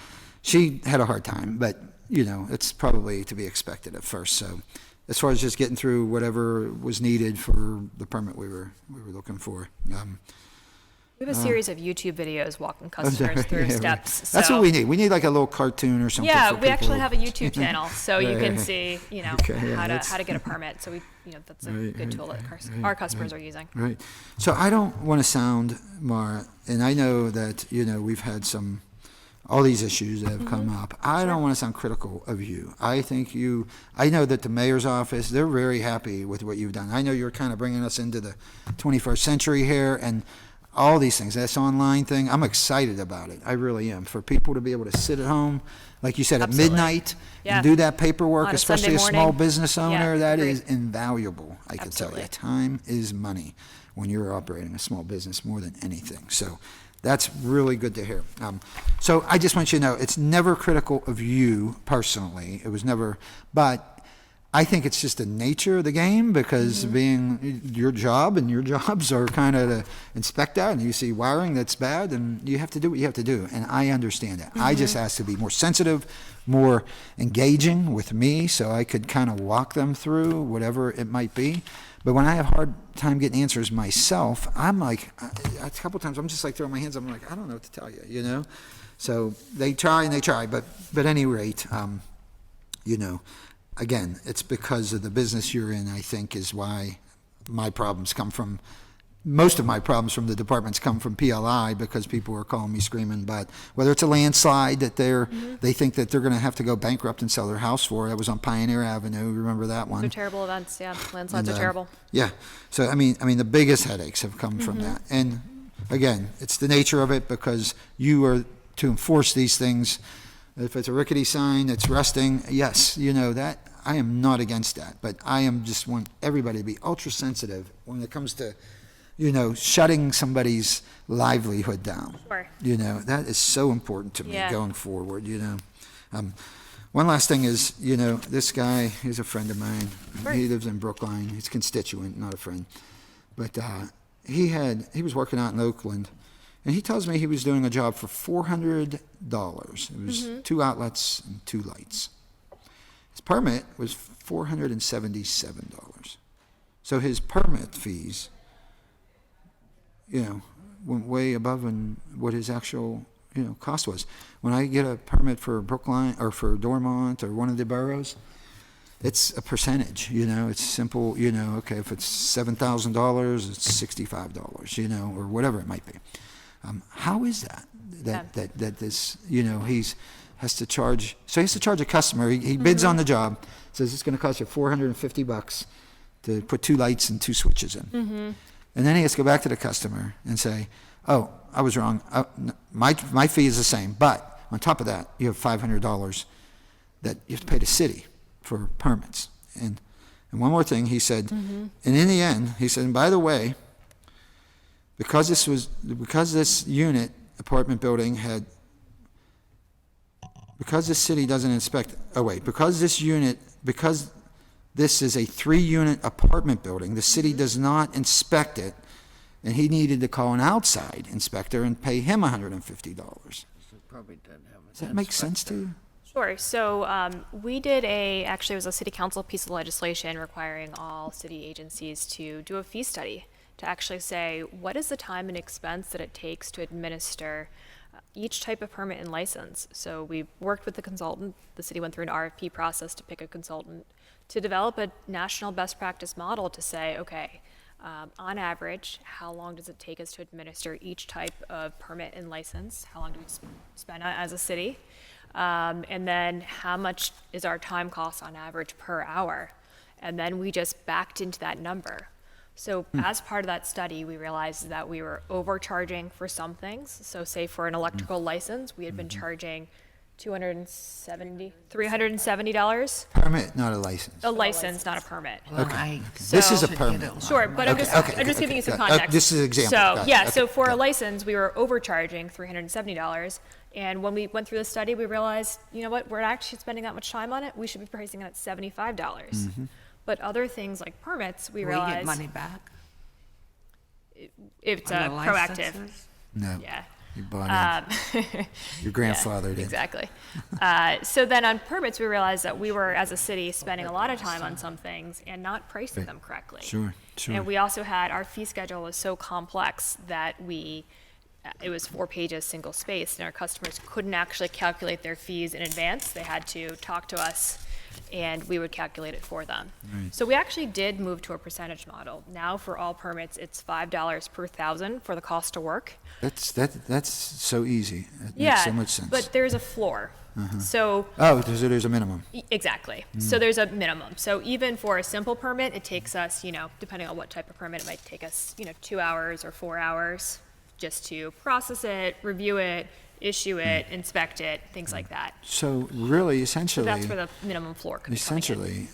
she had a hard time, but, it's probably to be expected at first. So as far as just getting through whatever was needed for the permit we were looking for. We have a series of YouTube videos walking customers through Yeah, right. steps. That's so- what we need. We need like a little cartoon or something. Yeah, for we actually people. have a YouTube channel, so you can Right. see, Okay, yeah, that's- how to get a permit. So that's a Right, good right, tool that right, our customers are using. Right. So I don't want to sound, Mara, and I know that, we've had all these issues that have come up. I don't want to sound critical of you. I think I know that the mayor's office, they're very happy with what you've done. I know you're kind of bringing us into the 21st century here, and all these things, this online thing, I'm excited about it. I really am. For people to be able to sit at home, like you said, at Absolutely. midnight, Yeah. and do that paperwork, On a especially Sunday a small morning. business owner, Yeah, that agreed. is invaluable, I can tell you. Absolutely. Time is money when you're operating a small business more than anything. So that's really good to hear. So I just want you to know, it's never critical of you personally. It was never, but I think it's just the nature of the game, because being your job and your jobs are kind of to inspect that, and you see wiring that's bad, and you have to do what you have to do. And I understand that. I just ask to be more sensitive, more engaging with me, so I could kind of walk them through whatever it might be. But when I have a hard time getting answers myself, I'm like, a couple times I'm just like throwing my hands up. I'm like, I don't know what to tell you, So they try and they try, but at any rate, again, it's because of the business you're in, I think, is why most of my problems from the departments come from PLI, because people are calling me screaming. But whether it's a landslide that they think that they're going to have to go bankrupt and sell their house for, that was on Pioneer Avenue. Remember that one? They're terrible events, yeah. Landslides are terrible. Yeah. So, I mean, the biggest headaches have come from that. And again, it's the nature of it, because you are to enforce these things. If it's a rickety sign that's rusting, yes, that I am not against that, but I am just want everybody to be ultra sensitive when it comes to, shutting somebody's livelihood down. Sure. That is so important to me Yeah. going forward, One last thing is, this guy is a friend of mine. Sure. He lives in Brookline. He's a constituent, not a friend. But he was working out in Oakland, and he tells me he was doing a job for $400. It was 2 outlets and 2 lights. His permit was $477. So his permit fees, went way above what his actual, cost was. When I get a permit for Brookline or for Dormont or one of the boroughs, it's a percentage, it's simple, okay, if it's $7,000, it's $65, or whatever it might be. How is that this, has to charge, so he has to charge a customer, he bids on the job, says it's going to cost you $450 to put 2 lights and 2 switches in. And then he has to go back to the customer and say, oh, I was wrong, my fee is the same, but on top of that, you have $500 that you have to pay the city for permits. And one more thing, he said, and in the end, he said, and by the way, because this unit, apartment building because this city doesn't inspect, because this is a 3-unit apartment building, the city does not inspect it, and he needed to call an outside inspector and pay him $150. Probably doesn't have Does that make sense to you? Sure. So we did actually it was a city council piece of legislation requiring all city agencies to do a fee study to actually say, what is the time and expense that it takes to administer each type of permit and license? So we worked with the consultant. The city went through an RFP process to pick a consultant to develop a national best practice model to say, okay, on average, how long does it take us to administer each type of permit and license? How long do we spend on it as a city? And then how much is our time cost on average per hour? And then we just backed into that number. So as part of that study, we realized that we were overcharging for some things. So say for an electrical license, we had been charging $370. Permit, not a license. A license, not a permit. Okay. This is a permit. Sure, but I'm just giving you some got it. context. This is an example. So, Got it. yeah, Okay, so for got a it. license, we were overcharging $370. And when we went through the study, we realized, you know what, we're not actually spending that much time on it. We should be pricing it at $75. But other things like permits, we We realized get money back it's on the proactive. licenses? No, Yeah. you bought it. Your grandfather did. Exactly. So then on permits, we realized that we were, as a city, spending a lot of time on some things and not pricing them correctly. Sure. And we also had, our fee schedule was so complex that it was 4 pages, single spaced, and our customers couldn't actually calculate their fees in advance. They had to talk to us, and we would calculate it for them. Right. So we actually did move to a percentage model. Now for all permits, it's $5 per thousand for the cost to work. That's so easy. It Yeah, makes so much sense. but there's a floor. So Oh, there's a minimum. exactly. So there's a minimum. So even for a simple permit, it takes us, depending on what type of permit, it might take us, 2 hours or 4 hours just to process it, review it, issue it, inspect it, things like that. So really, So essentially, that's where the minimum floor could be coming in. essentially,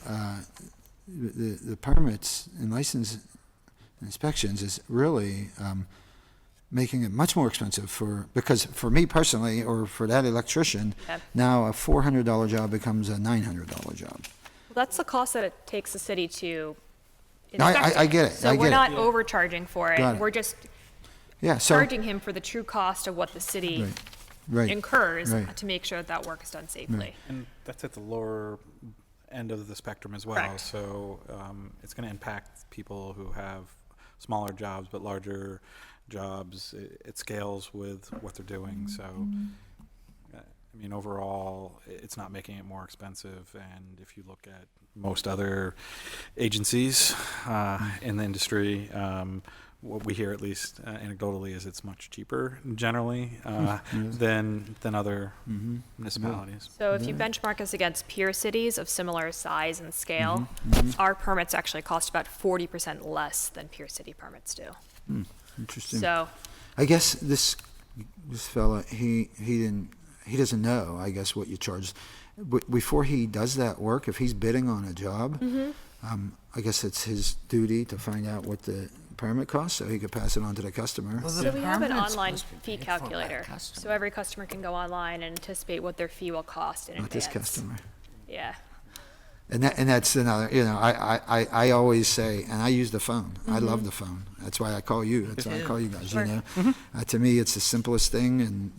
the permits and license inspections is really making it much more expensive because for me personally, or for that electrician, Yeah. now a $400 job becomes a $900 job. Well, that's the cost that it takes the city to No, inspect I get it. So I we're get not it. overcharging for it. Got it. We're just Yeah. So charging him for the true cost of what the city right. incurs Right. to make sure that work is done safely. And that's at the lower end of the spectrum as well. Correct. So it's going to impact people who have smaller jobs but larger jobs. It scales with what they're doing. So, I mean, overall, it's not making it more expensive. And if you look at most other agencies in the industry, what we hear, at least anecdotally, is it's much cheaper generally than other municipalities. So if you benchmark us against peer cities of similar size and scale, our permits actually cost about 40% less than peer city permits do. Interesting. So, I guess this fella he doesn't know, I guess, what you charge. before he does that work, if he's bidding on a job, I guess it's his duty to find out what the permit costs so he could pass it on to the customer. Well, So the we have an permit's online supposed to be fee paid for by calculator. customer. So every customer can go online and anticipate what their fee will cost in Not this advance. customer. Yeah. And that's another, I always say, and I use the phone. I love the phone. That's why I call you. That's why I call you guys, Sure. To me, it's the simplest thing, and,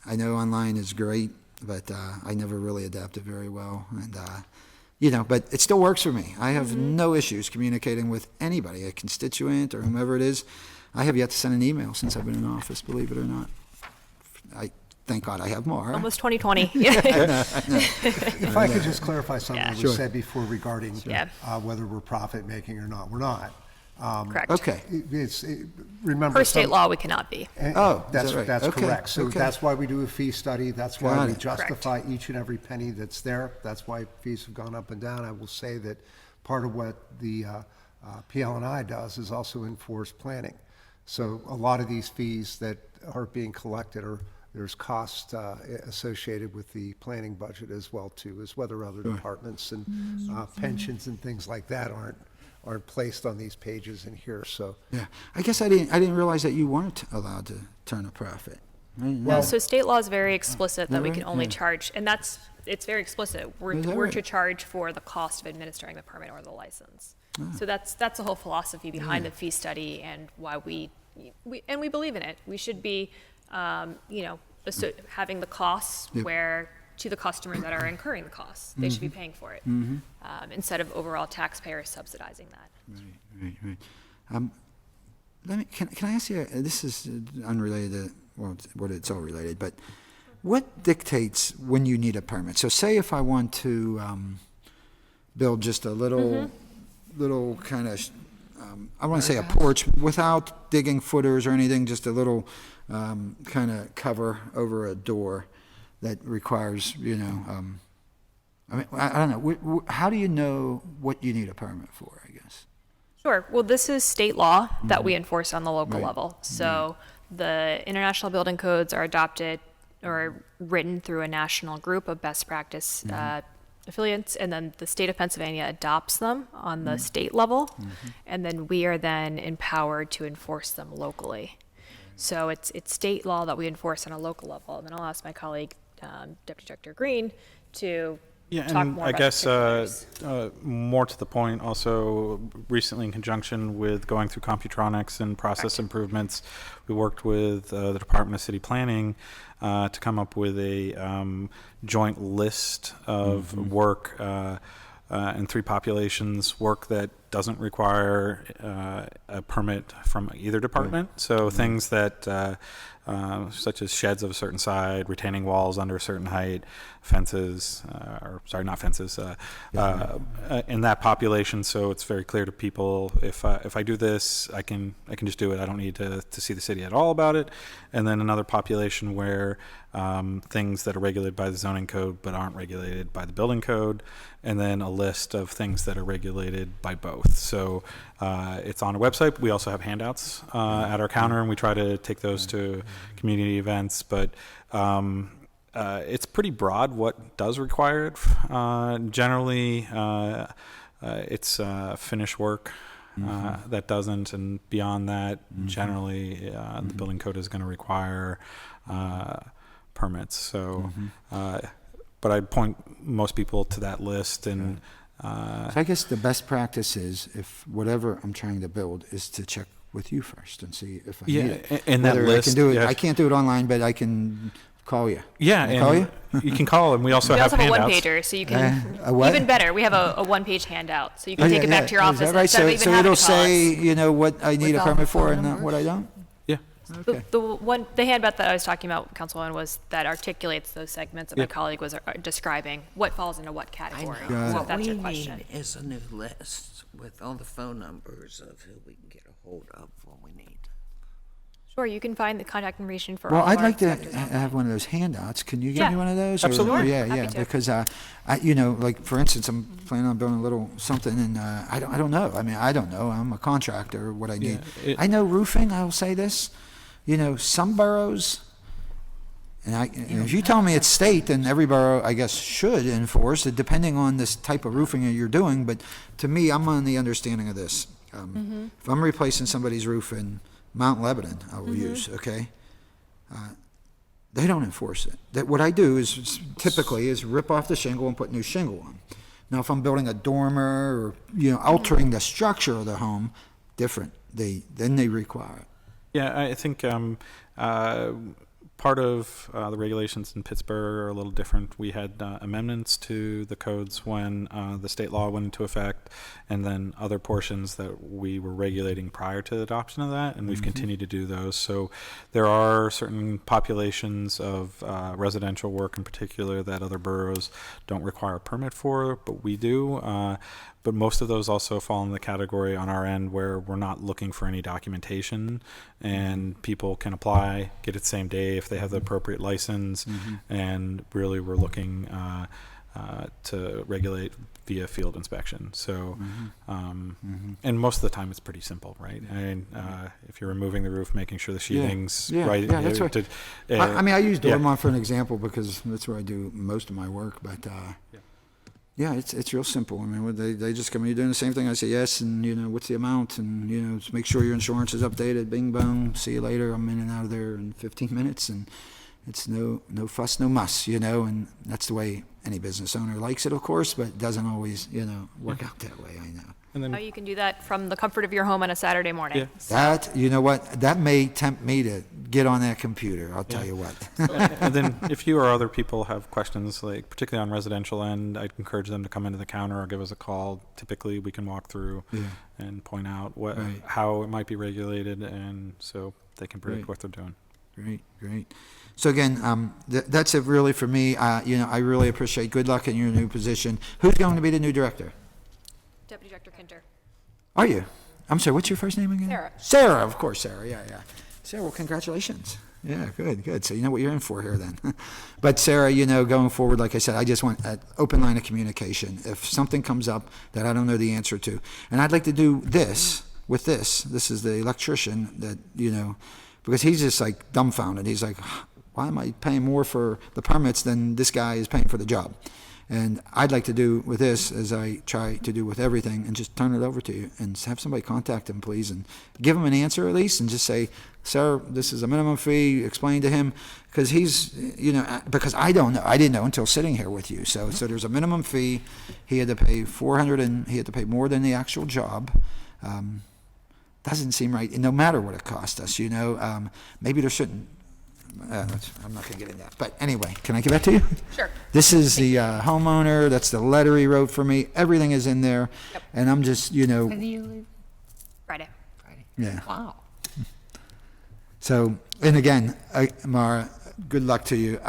I know online is great, but I never really adapted very well. And, but it still works for me. I have no issues communicating with anybody, a constituent or whomever it is. I have yet to send an email since I've been in office, believe it or not. Thank God I have more. Almost 2020. Yeah. If I could just clarify something Yeah. that was Sure. said before regarding Yeah. whether we're profit-making or not. We're not. Correct. Okay. Remember. Per state some- law, we cannot be. Oh, is That's that right? that's Okay, correct. So okay. that's why we do a fee study. That's why Got we it. justify each and every penny that's there. That's why fees have gone up and down. I will say that part of what the PL&I does is also enforce planning. So a lot of these fees that are being collected there's cost associated with the planning budget as well too, as whether other departments and pensions and things like that aren't placed on these pages in here. So Yeah, I guess I didn't realize that you weren't allowed to turn a profit. No, so state law is very explicit that we right? can only Yeah. charge, and it's very explicit. We're Is that we're right? to charge for the cost of administering the permit or the license. Ah. So that's the whole philosophy behind the fee study and why we believe in it. We should be, having the costs Yep. where to the customers that are incurring the costs, they should be paying for it instead of overall taxpayers subsidizing that. Right. Can I ask you? This is unrelated to it's all related, but what dictates when you need a permit? So, say if I want to build just a little kind of, I want to say a porch without digging footers or anything, just a little kind of cover over a door that requires, I mean, I don't know. How do you know what you need a permit for? I guess. Sure. Well, this is state law that we enforce on the local Right. level. So the international building codes are adopted or written through a national group of best practice affiliates, and then the state of Pennsylvania adopts them on the state level, and then we are then empowered to enforce them locally. So it's state law that we enforce on a local level, and then I'll ask my colleague, Deputy Director Green, to talk and more I about guess particulars. more to the point, also recently in conjunction with going through Computronics and process improvements, we worked with the Department of City Planning to come up with a joint list of work in 3 populations, work that doesn't require a permit from either department. So things that such as sheds of a certain size, retaining walls under a certain height, fences, not fences, in that population. So it's very clear to people, if I do this, I can just do it. I don't need to see the city at all about it. And then another population where things that are regulated by the zoning code but aren't regulated by the building code, and then a list of things that are regulated by both. So it's on our website. We also have handouts at our counter, and we try to take those to community events. But it's pretty broad what does require it. Generally, it's finish work that doesn't, and beyond that, generally, the building code is going to require permits. So, but I'd point most people to that list, and So I guess the best practice is, if whatever I'm trying to build, is to check with you first and see if I need it. in that Whether list, I can do it. yeah. I can't do it online, but I can call you. Yeah, Can I call you? you can call, and we also We have also have a handouts. one-pager, so you can, a what? even better, we have a one-page handout, so you Oh, can yeah, take it back to your yeah. office Is that right? instead of So, even so having it'll to call say, us. what I need With a all permit the for phone and not what I don't? Yeah. Okay. The handout that I was talking about, Councilwoman, was that articulates those segments that my colleague was describing, what falls into what I category. know. So What if that's we your need question. is a new list with all the phone numbers of who we can get a hold of when we need. Sure, you can find the contact information for Well, all of I'd our like to inspectors on have one of those handouts. Can you give Yeah. me one of those? Absolutely. Yeah, Happy yeah. to. Because like for instance, I'm planning on building a little something, and I don't know. I mean, I don't know. I'm a contractor. What I need. it- I know roofing. I will say this. Some boroughs, And if you tell me it's state, then every borough, I guess, should enforce it, depending on this type of roofing that you're doing. But to me, I'm on the understanding of this. If I'm replacing somebody's roof in Mount Lebanon, I will use, okay? They don't enforce it. That what I do is typically is rip off the shingle and put new shingle on. Now, if I'm building a dormer or, altering the structure of the home, different. Then they require it. Yeah, I think part of the regulations in Pittsburgh are a little different. We had amendments to the codes when the state law went into effect, and then other portions that we were regulating prior to the adoption of that, and we've continued to do those. So there are certain populations of residential work in particular that other boroughs don't require a permit for, but we do. But most of those also fall in the category on our end where we're not looking for any documentation, and people can apply, get it same day if they have the appropriate license, and really we're looking to regulate via field inspection. So, and most of the time it's pretty simple, right? And if you're removing the roof, making sure the sheathing's right. Yeah, that's right. I use yeah. Dormont for an example because that's where I do most of my work, but yeah, it's real simple. I mean, they just come in, you're doing the same thing. I say yes, and what's the amount, and just make sure your insurance is updated. Bing bong, see you later. I'm in and out of there in 15 minutes, and it's no fuss, no muss, and that's the way any business owner likes it, of course, but it doesn't always work out that way. I know. And then, Now you can do that from the comfort of your home on a Saturday morning. Yeah. That, you know what, that may tempt me to get on that computer, I'll tell you what. and then if you or other people have questions, like particularly on residential end, I'd encourage them to come into the counter or give us a call. Typically, we can walk through and point out how it might be regulated, and so they can predict what they're doing. Great. So again, that's it really for me. I really appreciate. Good luck in your new position. Who's going to be the new director? Deputy Director Kinter. Are you? I'm sorry, what's your first name again? Sarah. Sarah, of course, Sarah. Yeah. Sarah, well, congratulations. Yeah, good. So you know what you're in for here then. But Sarah, going forward, like I said, I just want an open line of communication. If something comes up that I don't know the answer to, and I'd like to do this with this. This is the electrician that, because he's just like dumbfounded. He's like, why am I paying more for the permits than this guy is paying for the job? And I'd like to do with this, as I try to do with everything, and just turn it over to you and have somebody contact him, please, and give him an answer at least, and just say, sir, this is a minimum fee, explain to him, because he's, because I don't know, I didn't know until sitting here with you. So there's a minimum fee. He had to pay $400, and he had to pay more than the actual job. Doesn't seem right, no matter what it cost us, maybe there shouldn't. I'm not going to get into that. But anyway, can I give that to you? Sure. This is the homeowner. That's the letter he wrote for me. Everything is in there. Yep. And I'm just, When do you leave? Friday. yeah. Wow. So, and again, Mara, good luck to you.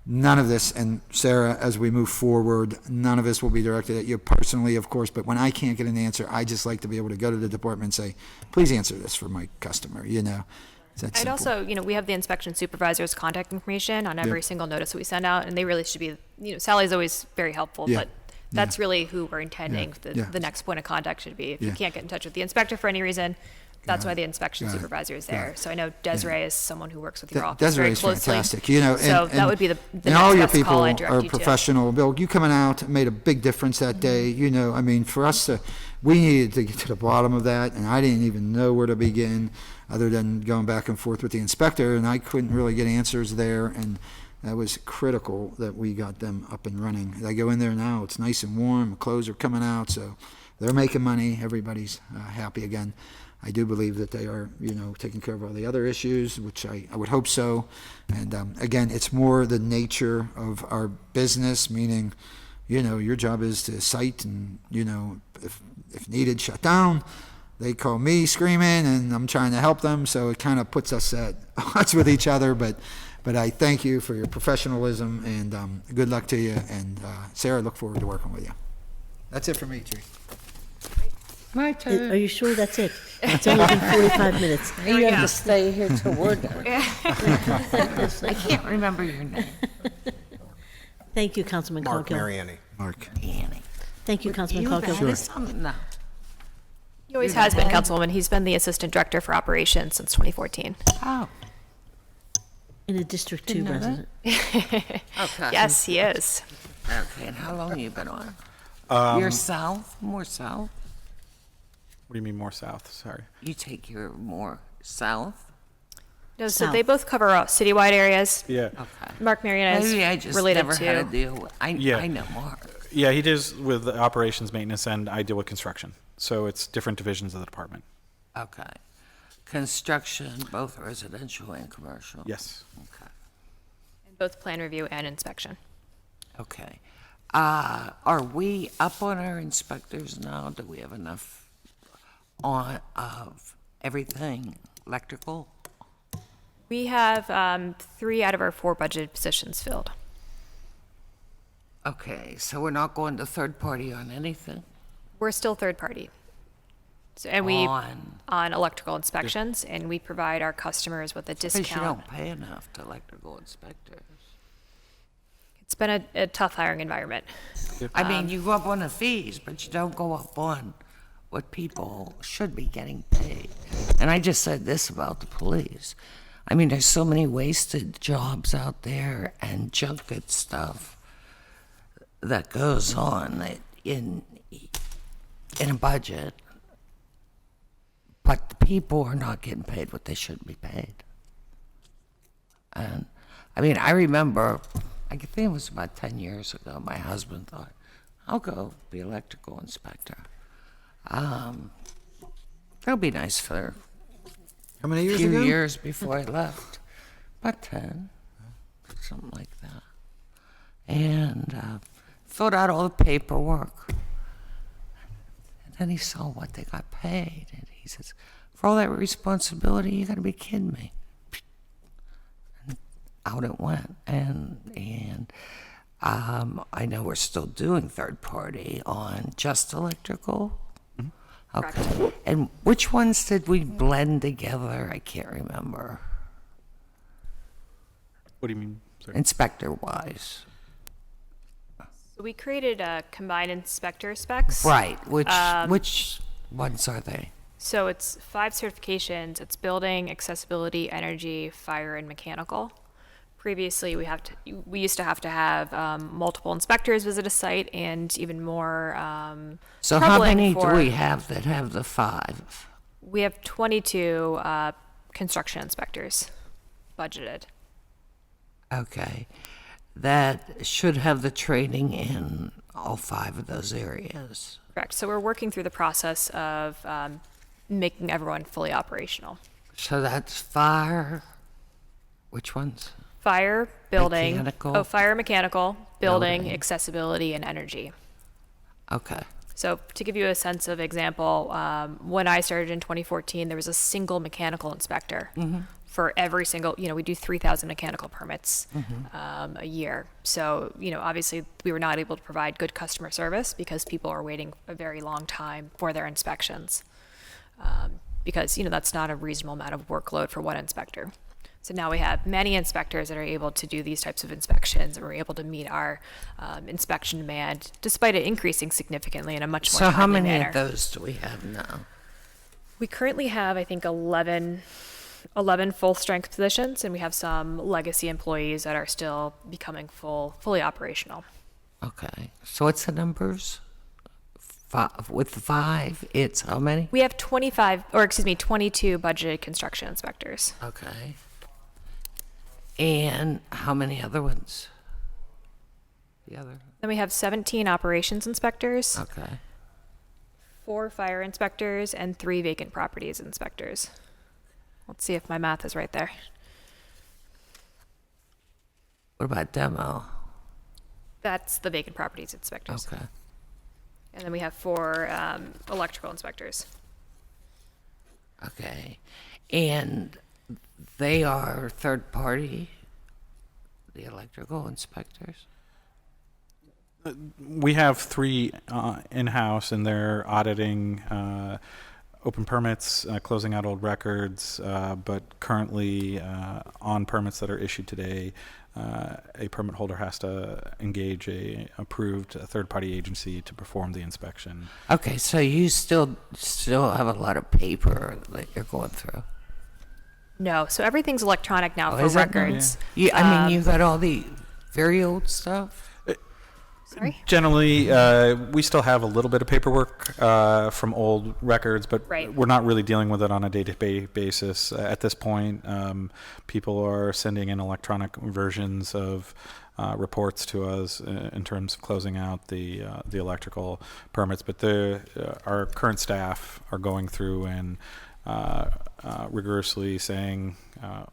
None of this, and Sarah, as we move forward, none of this will be directed at you personally, of course, but when I can't get an answer, I just like to be able to go to the department and say, please answer this for my customer, It's that I'd simple. also, we have the inspection supervisor's contact information on every single notice that we send out, and they really should be, Sally's always very helpful, Yeah. but that's really who we're intending the next point of contact should be. If you can't get in touch with the inspector for any reason, that's why the inspection supervisor is there. So I know Desiree is someone who works with your office very Desiree's closely. fantastic, So that would be the and next all your best people call I'd direct are you to. professional. Bill, you coming out made a big difference that day. For us we needed to get to the bottom of that, and I didn't even know where to begin, other than going back and forth with the inspector, and I couldn't really get answers there, and that was critical that we got them up and running. I go in there now; it's nice and warm. Clothes are coming out, so they're making money. Everybody's happy again. I do believe that they are, taking care of all the other issues, which I would hope so. And again, it's more the nature of our business, meaning, your job is to cite and, if needed, shut down. They call me screaming, and I'm trying to help them, so it kind of puts us at odds with each other. But I thank you for your professionalism, and good luck to you. And Sarah, look forward to working with you. That's it for me, Tree. My turn. Are you sure that's it? It's only been 45 minutes. You have to stay here till we're done. I can't remember your name. Thank you, Councilman Mark Coghill. Mariani. Mark. Annie. Thank you, Councilman You Coghill. got something now. He always has been, Councilwoman. He's been the Assistant Director for Operations since 2014. Oh. In a District 2 Didn't know resident. Okay. Yes, he is. Okay, and how long have you been on? You're south, more south? What do you mean more south? Sorry. You take your more south? No, so South. they both cover citywide areas. Yeah. Okay. Mark Mariana is Maybe I just related never to. had a deal with, Yeah. I know Mark. Yeah, he deals with the operations, maintenance, and I deal with construction. So it's different divisions of the department. Okay. Construction, both residential and commercial? Yes. Okay. Both plan review and inspection. Okay. Are we up on our inspectors now? Do we have enough on, of everything electrical? We have 3 out of our 4 budgeted positions filled. Okay, so we're not going to third party on anything? We're still third party. So, and we On, electrical inspections, and we provide our customers with a because you discount. don't pay enough to electrical inspectors. It's been a tough hiring environment. I mean, you go up on the fees, but you don't go up on what people should be getting paid. And I just said this about the police. I mean, there's so many wasted jobs out there and junket stuff that goes on in a budget, but the people are not getting paid what they should be paid. And I mean, I remember, I think it was about 10 years ago, my husband thought, I'll go be electrical inspector. That'll be nice for How many a years few ago? years before I left. About 10, something like that. And filled out all the paperwork. And then he saw what they got paid. And he says, for all that responsibility, you got to be kidding me. And out it went. And I know we're still doing third party on just electrical. Okay. And which ones did we blend together? I can't remember. What do you mean? Sorry. Inspector wise. So we created combined inspector specs. Right. Which ones are they? So it's 5 certifications. It's building, accessibility, energy, fire, and mechanical. Previously, we used to have multiple inspectors visit a site, and even more. So how troubling many do for- we have that have the 5? We have 22 construction inspectors budgeted. Okay. That should have the training in all 5 of those areas. Correct. So we're working through the process of making everyone fully operational. So that's fire. Which ones? Fire, building. Mechanical. Oh, fire, mechanical, building, Building. accessibility, and energy. Okay. So to give you a sense of example, when I started in 2014, there was a single mechanical inspector for every single, we do 3,000 mechanical permits a year. So, obviously we were not able to provide good customer service because people are waiting a very long time for their inspections. Because, that's not a reasonable amount of workload for one inspector. So now we have many inspectors that are able to do these types of inspections, and we're able to meet our inspection demand, despite it increasing significantly in a much more So how timely many manner. of those do we have now? We currently have, I think, 11 full-strength positions, and we have some legacy employees that are still becoming fully operational. Okay. So what's the numbers? With the 5, it's how many? We have 22 budgeted construction inspectors. Okay. And how many other ones? The other? Then we have 17 operations inspectors, Okay. 4 fire inspectors, and 3 vacant properties inspectors. Let's see if my math is right there. What about demo? That's the vacant properties inspectors. Okay. And then we have 4 electrical inspectors. Okay. And they are third party, the electrical inspectors? We have 3 in-house, and they're auditing open permits, closing out old records, but currently on permits that are issued today, a permit holder has to engage a approved third-party agency to perform the inspection. Okay, so you still have a lot of paper that you're going through. No, so everything's electronic now Oh, for is it now? records. I mean, you got all the very old stuff. Sorry? Generally, we still have a little bit of paperwork from old records, but Right. we're not really dealing with it on a day-to-day basis at this point. People are sending in electronic versions of reports to us in terms of closing out the electrical permits, but our current staff are going through and rigorously saying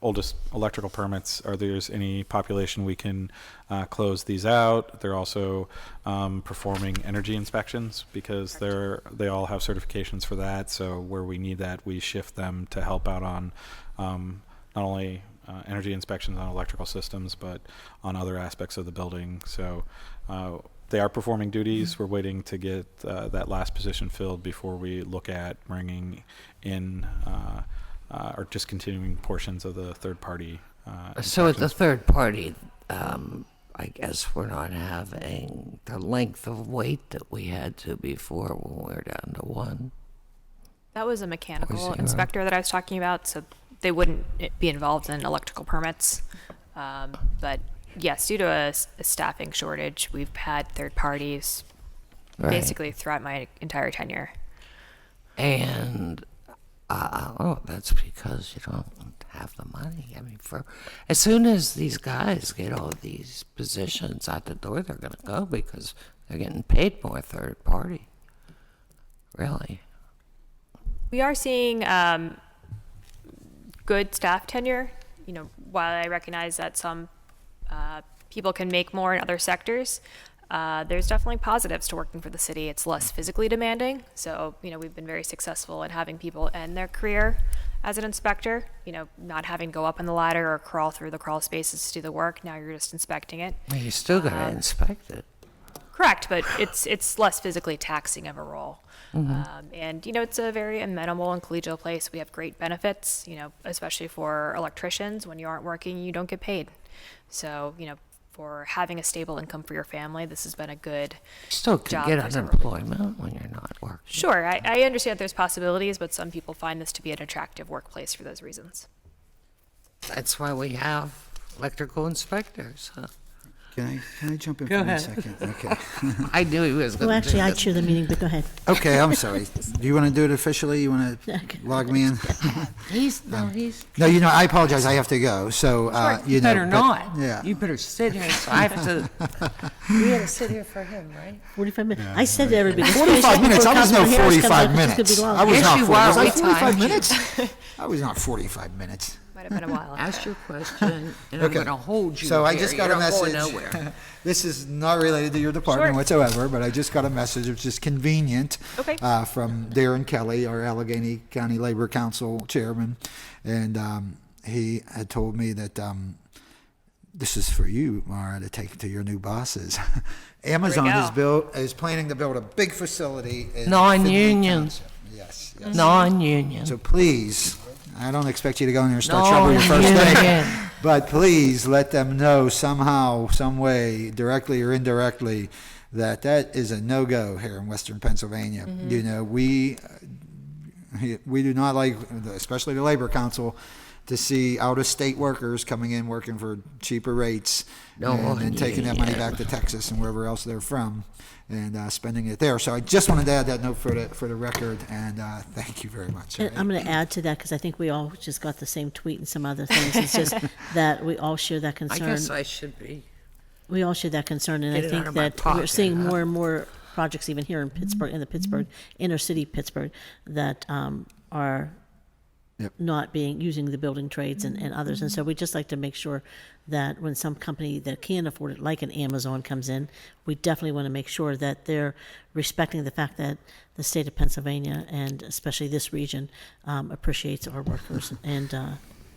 oldest electrical permits, are there's any population we can close these out. They're also performing energy inspections because they all have certifications for that, so where we need that we shift them to help out on not only energy inspections on electrical systems but on other aspects of the building. So they are performing duties. We're waiting to get that last position filled before we look at bringing in or discontinuing portions of the third party. So at the third party, I guess we're not having the length of wait that we had to before when we were down to one. That was a mechanical zero. inspector that I was talking about, so they wouldn't be involved in electrical permits. But yes, due to a staffing shortage, we've had third parties Right. basically throughout my entire tenure. And that's because you don't have the money. I mean, as soon as these guys get all these positions out the door, they're going to go because they're getting paid more third party. Really. We are seeing good staff tenure. You know, while I recognize that some people can make more in other sectors, there's definitely positives to working for the city. It's less physically demanding. So, you know, we've been very successful in having people end their career as an inspector, you know, not having to go up on the ladder or crawl through the crawl spaces to do the work. Now you're just inspecting it. Well, you still got to inspect it. Correct, but it's less physically taxing of a role. And, you know, it's a very amenable and collegial place. We have great benefits, you know, especially for electricians. When you aren't working, you don't get paid. So, you know, for having a stable income for your family, this has been a good Still can job get for someone. unemployment when you're not working. Sure, I understand there's possibilities, but some people find this to be an attractive workplace for those reasons. That's why we have electrical inspectors. Huh? Can I jump in Go for 1 ahead. second? Okay. I knew he was going Well, to actually, do I this. chair the meeting, but go ahead. Okay, I'm sorry. Do you want to do it officially? You want to log me in? He's No, you know, I apologize. I have to go. So, you know. better but- not. Yeah. You better sit here. So I have to. We had to sit here for him, right? 45 minutes. I said to everybody. 45 minutes? I was no Councilman Harris comes 45 up, it's minutes. gonna be I was Yes, not you 40. Was were. I We 45 timed you. minutes? I was not 45 minutes. Might have been a while. Ask your question, and I'm Okay. going to hold you. So I here. just got You're a not going message. nowhere. This is not related to your department Sure. whatsoever, but I just got a message, which is convenient, Okay. from Darren Kelly, our Allegheny County Labor Council chairman, and he had told me that this is for you, Mara, to take to your new bosses. Amazon go. is planning to build a big facility in Non-union. Findlay Township. Yes, yes. Non-union. So please, I don't expect you to go in there and start trouble your first day. Non-union. But please let them know somehow, some way, directly or indirectly, that is a no-go here in Western Pennsylvania. You know, we do not like, especially the Labor Council, to see out-of-state workers coming in working for cheaper rates and taking that money back to Texas and wherever else they're from and spending it there. So I just wanted to add that note for the record, and thank you very much. And I'm going to add to that because I think we all just got the same tweet and some other things. It's just that we all share that I concern. guess I should be. We all share that concern, and Get I it out think of my that we're pocket, seeing huh? more and more projects even here in Pittsburgh, in the Pittsburgh, inner city Pittsburgh, that are Yep. not using the building trades and others. And so we just like to make sure that when some company that can afford it, like an Amazon, comes in, we definitely want to make sure that they're respecting the fact that the state of Pennsylvania, and especially this region, appreciates our workers. And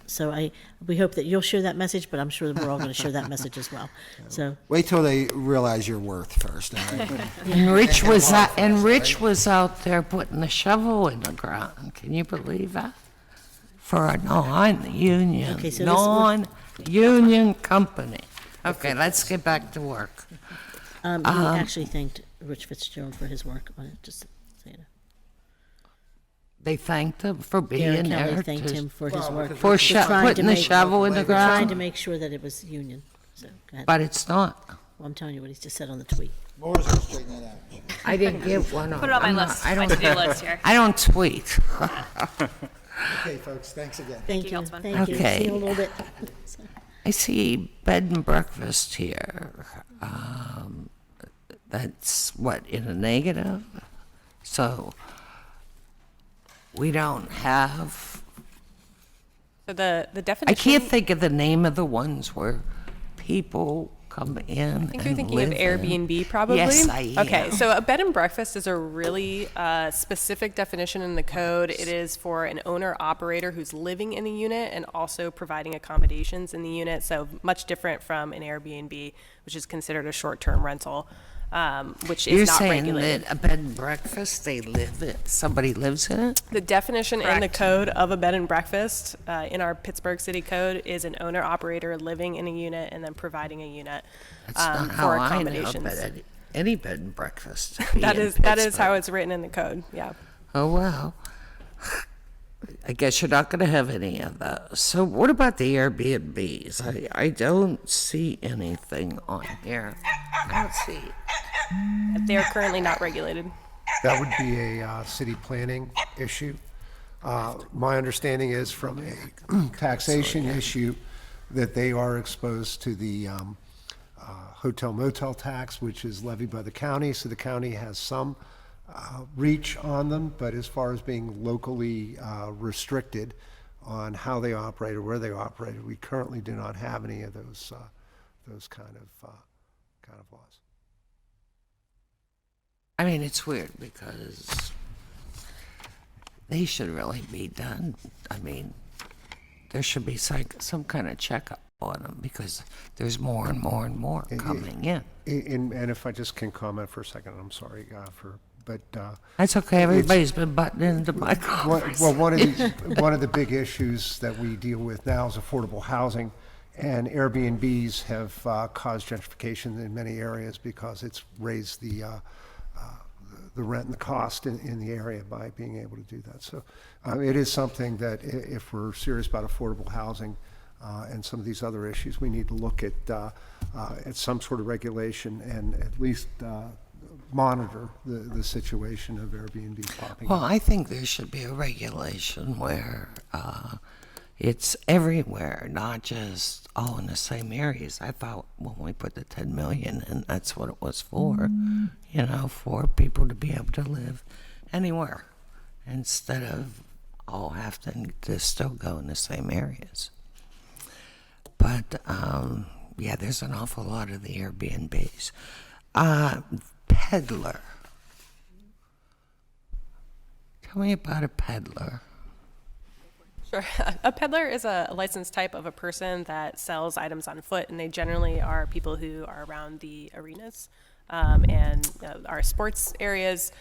so we hope that you'll share that message, but I'm sure that we're all going to share that message as well. So Wait till they realize your worth first, all right? And Rich was out there putting the shovel in the ground. Can you believe that? For a non-union, Okay, so this non-union company. Okay, let's get back to work. he actually thanked Rich Fitzgerald for his work on it, just so you know. They thanked him for being Darren there. Kelly thanked to- him for his work. For We're trying to putting the make- shovel in the we're Trying to ground. make sure that it was union. So, go ahead. But it's not. Well, I'm telling you what he just said on the tweet. Laura's gonna straighten that out. I didn't get one. Put it on my I'm not- list, I my don't. to-do list here. I don't tweet. Okay, folks, thanks again. Thank you, you. Councilman. Thank you. Okay. See you in a little bit. I see bed and breakfast here. That's what, in a negative? So we don't have, So the definition. I can't think of the name of the ones where people come in I think you're thinking of in. Airbnb, probably. Yes, I Okay, am. so a bed and breakfast is a really specific definition in the code. It is for an owner operator who's living in the unit and also providing accommodations in the unit. So much different from an Airbnb, which is considered a short-term rental, which is You're not saying regulated. that a bed and breakfast, they live it, somebody lives in it? The definition in the Correct. code of a bed and breakfast in our Pittsburgh City Code is an owner operator living in a unit and then providing a unit That's not for how I know accommodations. any bed and breakfast. That is how it's written in the code. Yeah. Oh, well, I guess you're not going to have any of those. So what about the Airbnbs? I don't see anything on here. I don't see. They are currently not regulated. That would be a city planning issue. My understanding is from a taxation issue that they are exposed to the hotel motel tax, which is levied by the county. So the county has some reach on them, but as far as being locally restricted on how they operate or where they operate, we currently do not have any of those kind of laws. I mean, it's weird because they should really be done. I mean, there should be some kind of checkup on them because there's more and more and more coming in. And if I just can comment for a second, I'm sorry but That's okay. Everybody's been butting into my conversation. well, one of the big issues that we deal with now is affordable housing, and Airbnbs have caused gentrification in many areas because it's raised the rent and the cost in the area by being able to do that. So it is something that if we're serious about affordable housing and some of these other issues, we need to look at some sort of regulation and at least monitor the situation of Airbnb popping Well, up. I think there should be a regulation where it's everywhere, not just all in the same areas. I thought when we put the 10 million in, that's what it was for, for people to be able to live anywhere instead of all having to still go in the same areas. But, yeah, there's an awful lot of the Airbnbs. Peddler. Tell me about a peddler. Sure. A peddler is a licensed type of a person that sells items on foot, and they generally are people who are around the arenas and our sports areas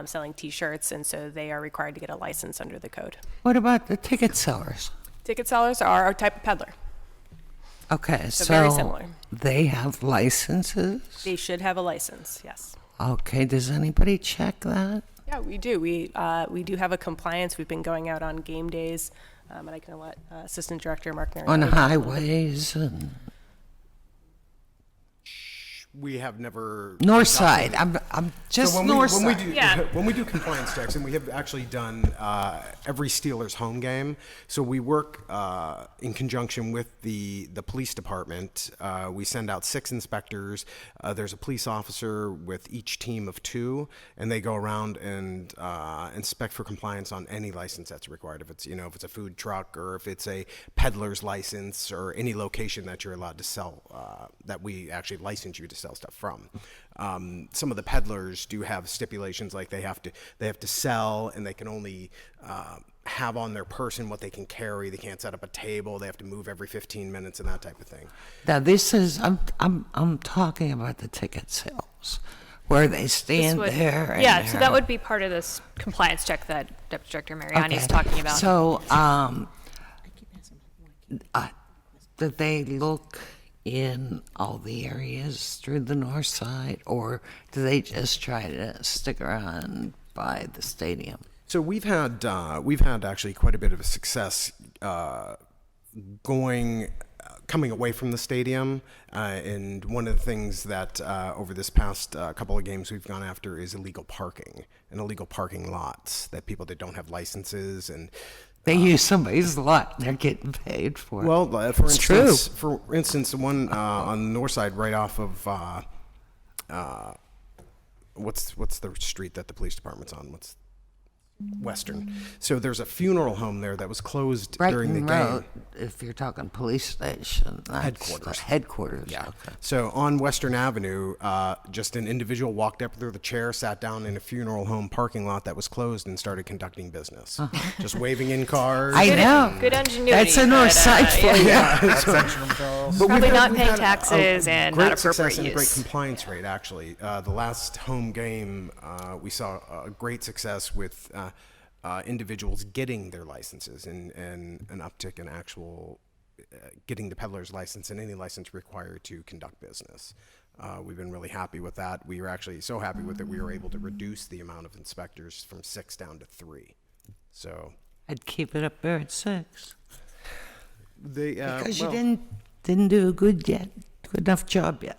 selling T-shirts, and so they are required to get a license under the code. What about the ticket sellers? Ticket sellers are a type of peddler. Okay, So very similar. they have licenses? They should have a license, yes. Okay, does anybody check that? Yeah, we do. We do have a compliance. We've been going out on game days, and I can let Assistant Director Mark On Mariani. highways and We have never. north side? I'm just So north when we side. do Yeah. when we do compliance checks, and we have actually done every Steelers home game, so we work in conjunction with the police department. We send out 6 inspectors. There's a police officer with each team of 2, and they go around and inspect for compliance on any license that's required. If it's a food truck or if it's a peddler's license or any location that you're allowed to sell, that we actually license you to sell stuff from. Some of the peddlers do have stipulations like they have to sell, and they can only have on their person what they can carry. They can't set up a table. They have to move every 15 minutes and that type of thing. Now this is I'm talking about the ticket sales where they stand there. And Yeah, so that they're- would be part of this compliance check that Deputy Director Mariani is Okay. talking about. So, did they look in all the areas through the north side, or do they just try to stick around by the stadium? So we've had actually quite a bit of a success coming away from the stadium, and one of the things that over this past couple of games we've gone after is illegal parking and illegal parking lots that people that don't have licenses and. They use somebody's lot. They're getting paid for it. Well, for instance, the one on the north side, right off of what's the street that the police department's on? What's Western? So there's a funeral home there that was closed during the Brighton game. Road, if you're talking police station, that's Headquarters. the headquarters. Yeah. Okay. So on Western Avenue, just an individual walked up through the chair, sat down in a funeral home parking lot that was closed, and started conducting business. Just waving in cars. I know. Good ingenuity. That's a north side for you. But Probably we've not we've paying had taxes and great not success appropriate and a great use. compliance rate, actually. The last home game, we saw a great success with individuals getting their licenses and an uptick in actual getting the peddler's license and any license required to conduct business. We've been really happy with that. We were actually so happy with it, we were able to reduce the amount of inspectors from 6 down to 3. So I'd keep it up there at 6. they Because you didn't do a good enough job yet.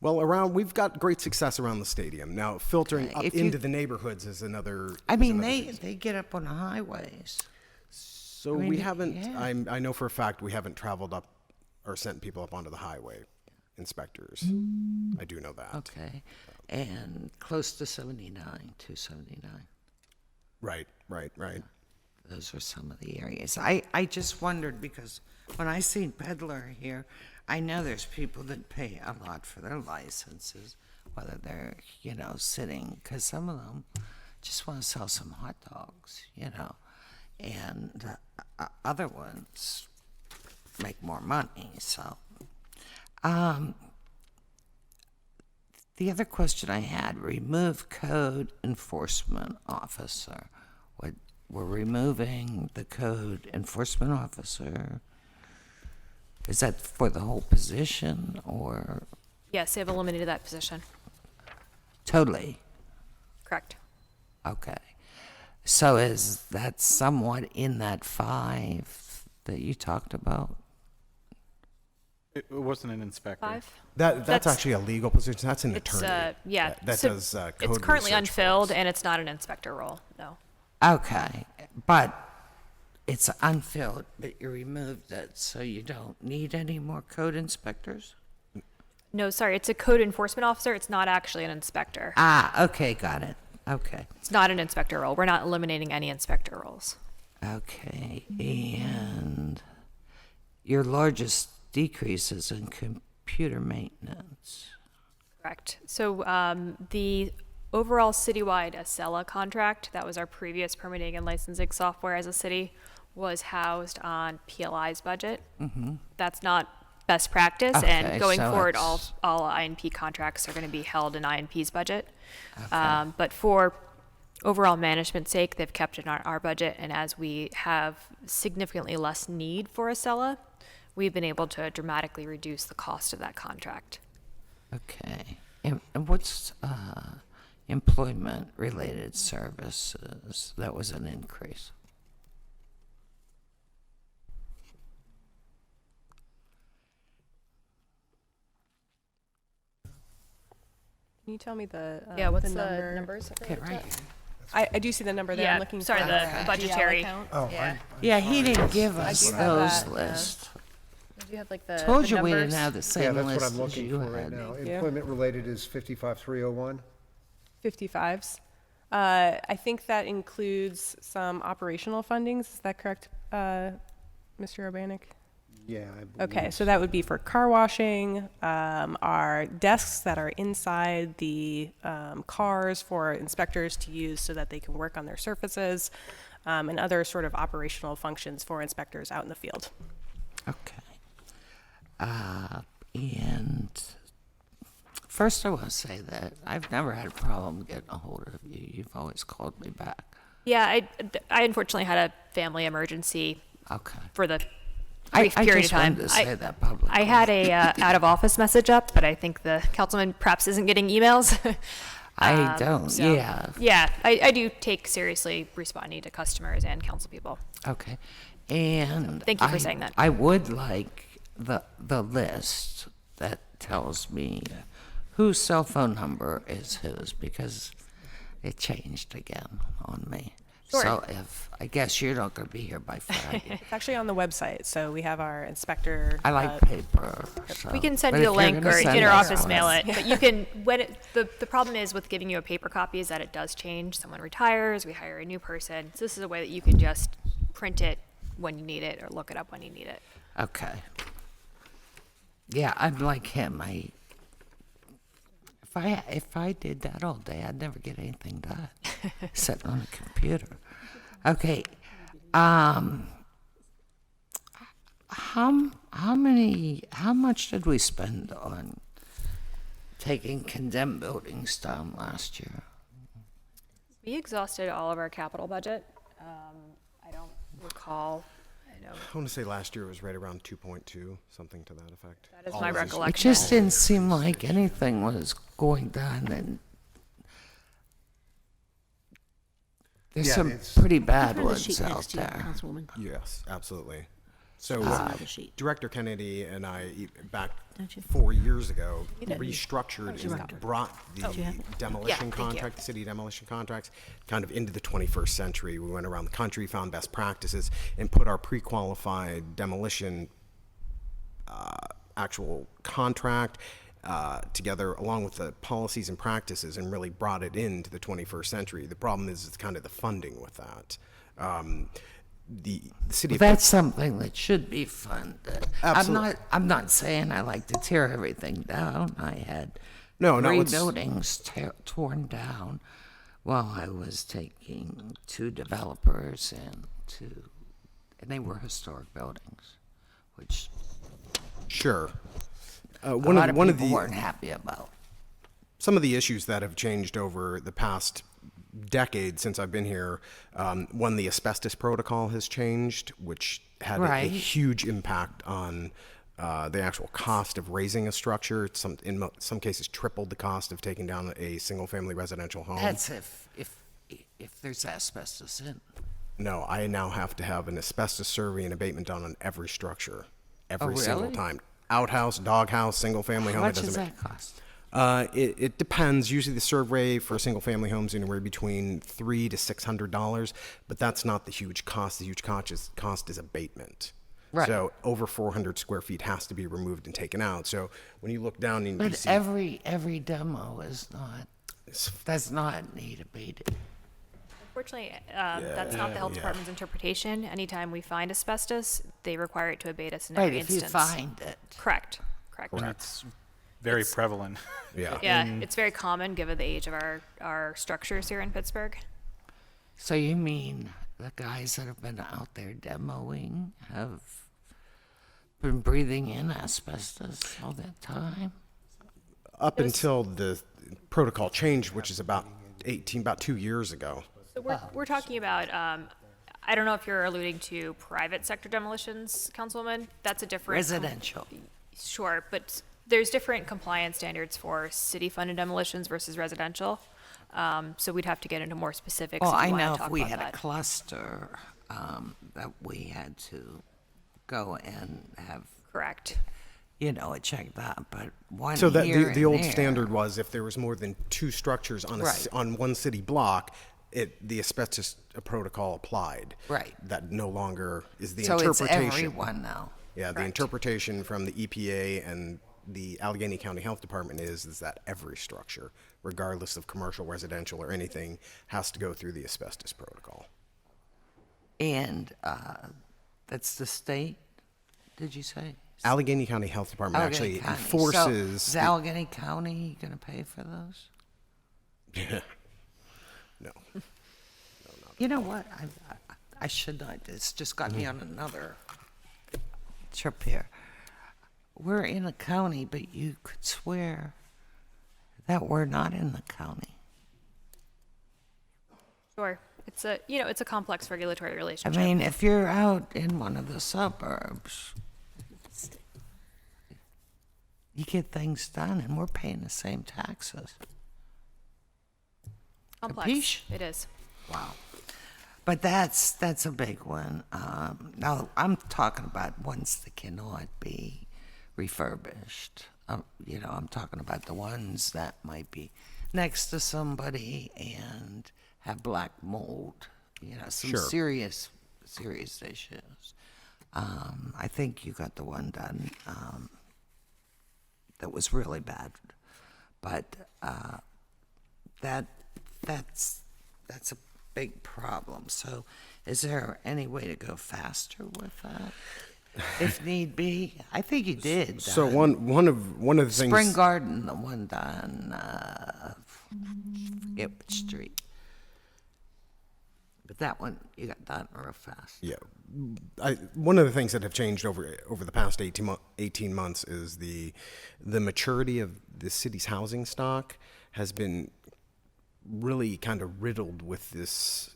well, we've got great success around the stadium. Now, filtering up If you- into the neighborhoods is another. I is mean, another piece. they get up on the highways. So I mean, we haven't. yeah. I know for a fact we haven't traveled up or sent people up onto the highway. Inspectors, I do know that. Okay. And close to 79, 279. Right. Those are some of the areas. I just wondered because when I seen peddler here, I know there's people that pay a lot for their licenses, whether they're, sitting, because some of them just want to sell some hot dogs, and other ones make more money, so. The other question I had, remove code enforcement officer. We're removing the code enforcement officer. Is that for the whole position or Yes, they've eliminated that position. totally? Correct. Okay. So is that somewhat in that 5 that you talked about? It wasn't an inspector. 5. That's That's- actually a legal position. That's an It's attorney. yeah. That so does code It's currently research for unfilled, us. and it's not an inspector role. No. Okay, but it's unfilled, but you removed it, so you don't need any more code inspectors? No, sorry. It's a code enforcement officer. It's not actually an inspector. Okay, got it. Okay. It's not an inspector role. We're not eliminating any inspector roles. Okay, and your largest decrease is in computer maintenance. Correct. So the overall citywide Acela contract, that was our previous permitting and licensing software as a city, was housed on PLI's budget. That's not best practice, Okay, and going so forward, it's- all INP contracts are going to be held in INP's budget. But for overall management's sake, they've kept it in our budget, and as we have significantly less need for Acela, we've been able to dramatically reduce the cost of that contract. Okay, and what's employment-related services? That was an increase. Can you tell me the Yeah, what's the number? numbers? Okay, right here. I do see the number there. I'm looking sorry, for the budgetary. Oh, Yeah. Yeah, he didn't give us do have those that, lists. Do you have like the Told the you we didn't numbers? have the Yeah, same that's list what I'm as looking you for right had. now. you. Employment-related is 55301. 55s. I think that includes some operational fundings. Is that correct, Mr. Urbanik? Yeah, I believe Okay, so that would be for car washing, our desks that are inside the cars for inspectors to use so that they can work on their surfaces, and other sort of operational functions for inspectors out in the field. Okay. And first I want to say that I've never had a problem getting a hold of you. You've always called me back. Yeah, I unfortunately had a family emergency Okay. for the I brief period just of time. wanted to say that publicly. I had a out of office message up, but I think the councilman perhaps isn't getting emails. I don't, So, yeah. Yeah, I do take seriously responding to customers and council people. Okay. And Thank you for saying that. I would like the list that tells me whose cell phone number is whose, because it changed again on me. Sure. So I guess you're not going to be here by Friday. It's actually on the website, so we have our inspector. I like paper. So. We can send but you if the you're link gonna or send inter-office us mail one- it, but you can, the problem is with giving you a paper copy is that it does change. Someone retires, we hire a new person. So this is a way that you can just print it when you need it or look it up when you need it. Okay. Yeah, I'm like him. If I did that all day, I'd never get anything done. Sitting on a computer. Okay. How much did we spend on taking condemned buildings down last year? We exhausted all of our capital budget. I don't recall. I know I want to say last year it was right around 2.2, something to that effect. that is All my of these- It recollection. just didn't seem like anything was going down, and there's Yeah, some it's- pretty bad Throw the ones sheet out next to you, there. Councilwoman. Yes, absolutely. So The sheet. Director Kennedy and I, back Don't you? 4 years ago, did. restructured you have and it? brought the you have it? demolition thank you. contract, the city demolition contracts, kind of into the 21st century. We went around the country, found best practices, and put our pre-qualified demolition actual contract together along with the policies and practices and really brought it into the 21st century. The problem is it's kind of the funding with that. The city of That's something that should be funded. Absolutely. I'm not saying I like to tear everything down. I had No, three it's- buildings torn down while I was taking two developers and they were historic buildings, which Sure. a lot of one people of the weren't happy about. some of the issues that have changed over the past decade since I've been here, one, the asbestos protocol has changed, which had a Right. huge impact on the actual cost of raising a structure. It's in some cases tripled the cost of taking down a single-family residential home. That's if there's asbestos in. No, I now have to have an asbestos survey and abatement done on every structure, every single really? time. Outhouse, doghouse, single-family How home. much it does doesn't that cost? It depends. Usually, the survey for single-family homes anywhere between $300 to $600, but that's not the huge cost. The huge cost is abatement. Right. So over 400 square feet has to be removed and taken out. So when you look down and you But see every demo does not need abated. Unfortunately, that's not the health department's interpretation. Anytime we find asbestos, they require it to abate us in Right, every if you instance. find it. Correct. And it's very prevalent. yeah. Yeah, it's very common given the age of our structures here in Pittsburgh. So you mean the guys that have been out there demoing have been breathing in asbestos all that time? Up until the protocol changed, which is about 2 years ago. So we're talking about, I don't know if you're alluding to private sector demolitions, Councilwoman. That's a different. Residential. Sure, but there's different compliance standards for city-funded demolitions versus residential. So we'd have to get into more specifics. Well, if you I wanna know talk if we about had that. a cluster that we had to go and have, Correct. it checked out, but one So that here the and old there- standard was if there was more than 2 structures on Right. on one city block, the asbestos protocol applied. Right. That no longer is the So it's interpretation. everyone now. Yeah, the interpretation from the EPA and the Allegheny County Health Department is that every structure, regardless of commercial, residential, or anything, has to go through the asbestos protocol. And that's the state, did you say? Allegheny County Health Department Allegheny actually County. enforces. So is Allegheny County going to pay for those? No. You know what? I should not. It's just got me on another trip here. We're in a county, but you could swear that we're not in the county. Sure. It's a complex regulatory I relationship. mean, if you're out in one of the suburbs, you get things done, and we're paying the same taxes. Complex. Capiche? It is. Wow. But that's a big one. Now, I'm talking about ones that cannot be refurbished. I'm talking about the ones that might be next to somebody and have black mold, some Sure. serious issues. I think you got the one done that was really bad, but that's a big problem. So, is there any way to go faster with that, if need be? I think you did. So done. one of the things. Spring Garden, the one done, forget which street. But that one, you got done real fast. Yeah, one of the things that have changed over the past 18 months is the maturity of the city's housing stock has been really kind of riddled with this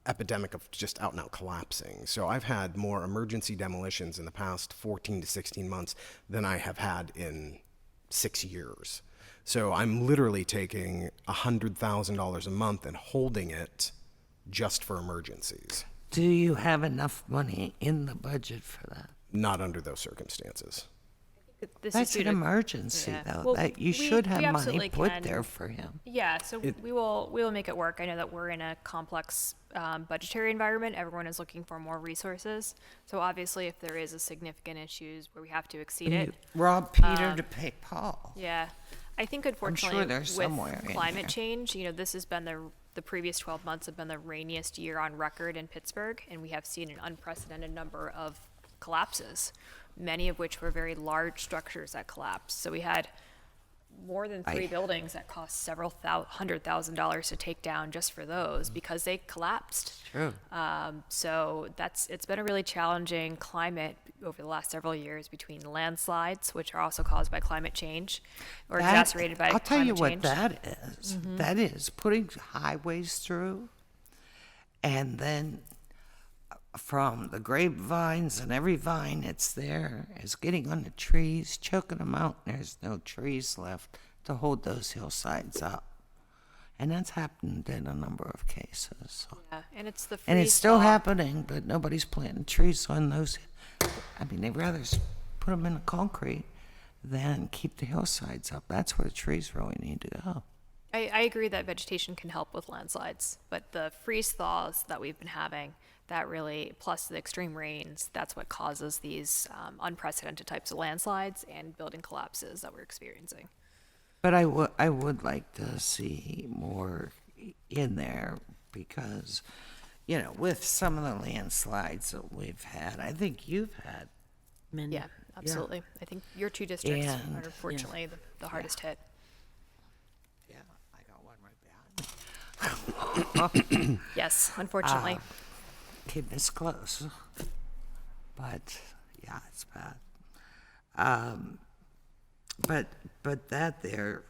epidemic of just out and out collapsing. So I've had more emergency demolitions in the past 14 to 16 months than I have had in 6 years. So I'm literally taking $100,000 a month and holding it just for emergencies. Do you have enough money in the budget for that? Not under those circumstances. This That's is due an to- emergency, yeah. though. Well, That you we- should we have money absolutely put can. there for him. Yeah, so we will make it work. I know that we're in a complex budgetary environment. Everyone is looking for more resources. So obviously, if there is a significant issues where we have to exceed it, Rob Peter to pay Paul. yeah. I think unfortunately there's with somewhere in climate there. change, this has been the previous 12 months have been the rainiest year on record in Pittsburgh, and we have seen an unprecedented number of collapses, many of which were very large structures that collapsed. So we had more than three buildings that cost several $100,000 to take down just for those because they collapsed. True. So it's been a really challenging climate over the last several years between landslides, which are also caused by climate change or exacerbated by I'll climate tell you what change. that is. That is putting highways through, and then from the grapevines and every vine that's there is getting on the trees, choking them out, and there's no trees left to hold those hillsides up. And that's happened in a number of cases. Yeah, and it's the And it's still freeze-thaw. happening, but nobody's planting trees on those. I mean, they'd rather put them in the concrete than keep the hillsides up. That's where the trees really need to go. I agree that vegetation can help with landslides, but the freeze thaws that we've been having, that really, plus the extreme rains, that's what causes these unprecedented types of landslides and building collapses that we're experiencing. But I would like to see more in there because, with some of the landslides that we've had, I think you've had. Many. Yeah, absolutely. I think your two districts And- are unfortunately the hardest hit. Yeah, I got one right behind me. Yes, unfortunately. Keep this close. But, yeah, it's bad. But that there,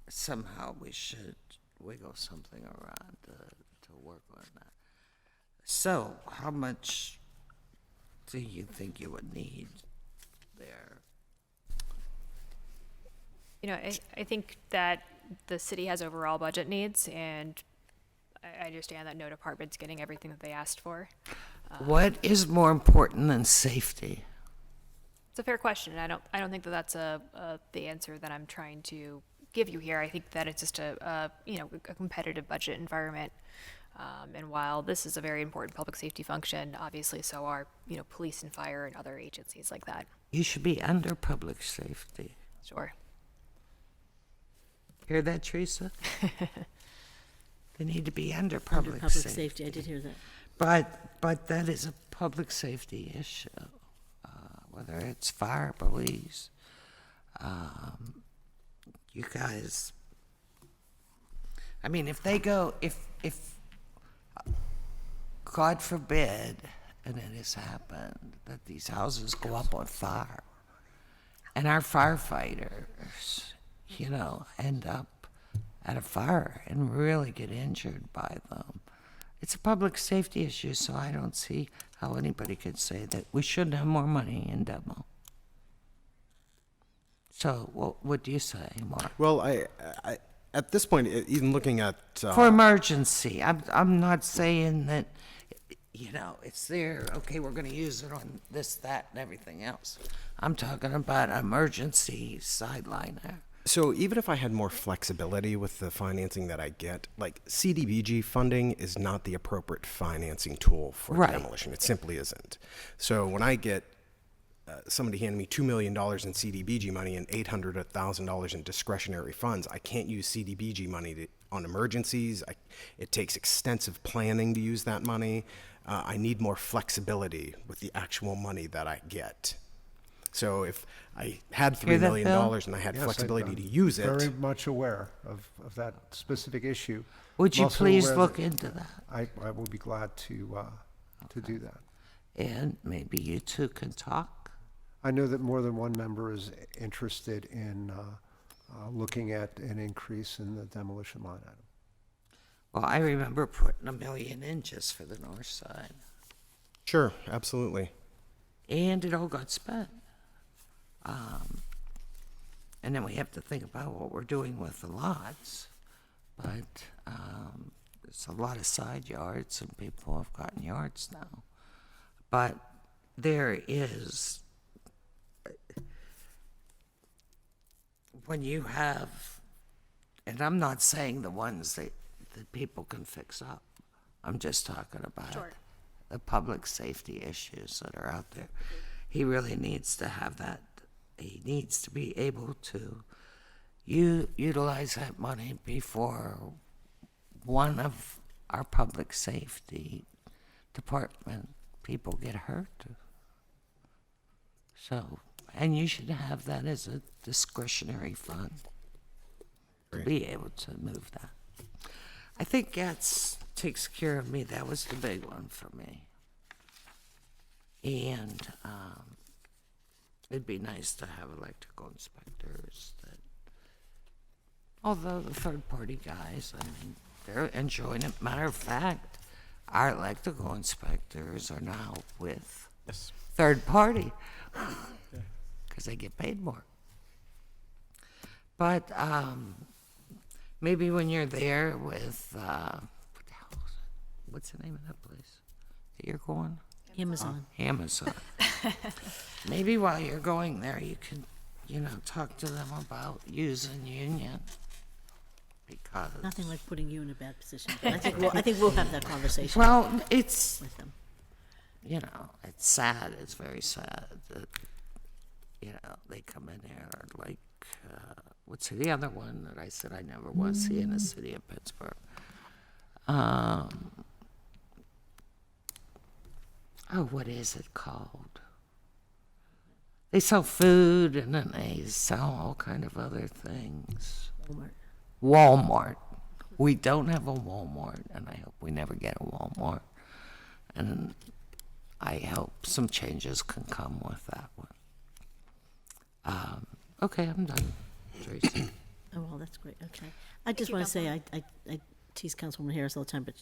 somehow we should wiggle something around to work on that. So, how much do you think you would need there? I think that the city has overall budget needs, and I understand that no department's getting everything that they asked for. What is more important than safety? It's a fair question. And I don't think that that's the answer that I'm trying to give you here. I think that it's just a competitive budget environment. And while this is a very important public safety function, obviously so are police and fire and other agencies like that. You should be under public safety. Sure. Hear that, Teresa? They need to be under Under public public safety. safety, I did hear that. But that is a public safety issue, whether it's fire, police. You guys, I mean, if God forbid, and it has happened, that these houses go up on fire, and our firefighters, end up at a fire and really get injured by them. It's a public safety issue, so I don't see how anybody could say that we shouldn't have more money in demo. So, what do you say, Mark? Well, At this point, even looking at For emergency. I'm not saying that, it's there, okay, we're gonna use it on this, that, and everything else. I'm talking about emergency sideline there. So even if I had more flexibility with the financing that I get, like CDBG funding is not the appropriate financing tool for Right. demolition. It simply isn't. So when I get somebody hand me $2 million in CDBG money and $800,000 in discretionary funds, I can't use CDBG money on emergencies. It takes extensive planning to use that money. I need more flexibility with the actual money that I get. So if I had Hear $3 that, million Bill? and I had Yes, flexibility I'm to use it, very much aware of that specific issue. Would I'm you also please aware look that into that? I will be glad to do that. And maybe you two can talk? I know that more than one member is interested in looking at an increase in the demolition line item. Well, I remember putting $1 million in just for the north side, sure, absolutely. and it all got spent. And then we have to think about what we're doing with the lots, but there's a lot of side yards, and people have gotten yards now. But there is, when you have, and I'm not saying the ones that people can fix up, I'm just talking about the public safety issues that are out there. He really needs to have that. He needs to be able to utilize that money before one of our public safety department people get hurt. So, and you should have that as a discretionary fund to be able to move that. I think that takes care of me. That was the big one for me. And it'd be nice to have electrical inspectors that, although the third-party guys, I mean, they're enjoying it. Matter of fact, our electrical inspectors are now with Yes. third party because they get paid more. But maybe when you're there with, what the hell is it? What's the name of that place that you're going? Amazon. Amazon. Maybe while you're going there, you can, talk to them about using union. Because, Nothing like putting you in a bad position. But I think we'll have that conversation well, it's, with them. it's sad. It's very sad that, they come in here like, what's the other one that I said I never want to see in the city of Pittsburgh? What is it called? They sell food and then they sell all kind of other things. Walmart. We don't have a Walmart, and I hope we never get a Walmart. And I hope some changes can come with that one. Okay, I'm done, Tracy. Oh, well, that's great, okay. I just want to say, I tease Councilwoman Harris all the time, but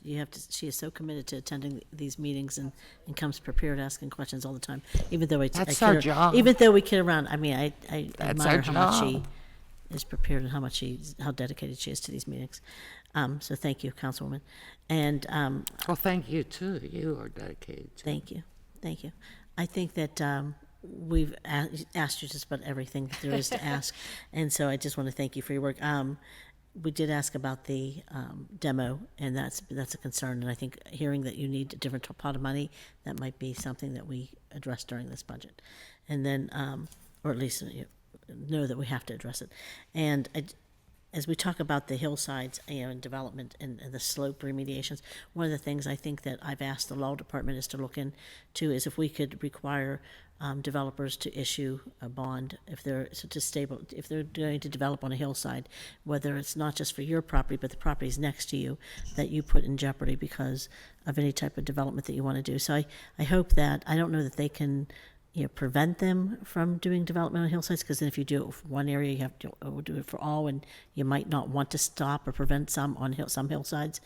she is so committed to attending these meetings and comes prepared asking questions all the time, even though That's our job. Even though we kid around, I mean, I That's admire our how much she job. is prepared and how dedicated she is to these meetings. So thank you, Councilwoman. And, Well, thank you, too. You are dedicated to thank you. I think that we've asked you just about everything that there is to ask, and so I just want to thank you for your work. We did ask about the demo, and that's a concern, and I think hearing that you need a different pot of money, that might be something that we address during this budget, and then, or at least know that we have to address it. And as we talk about the hillsides, and development and the slope remediations, one of the things I think that I've asked the law department is to look into is if we could require developers to issue a bond if they're if they're going to develop on a hillside, whether it's not just for your property but the properties next to you that you put in jeopardy because of any type of development that you want to do. So I hope that, I don't know that they can prevent them from doing development on hillsides, because then if you do it for one area, you have to do it for all, and you might not want to stop or prevent some on some hillsides.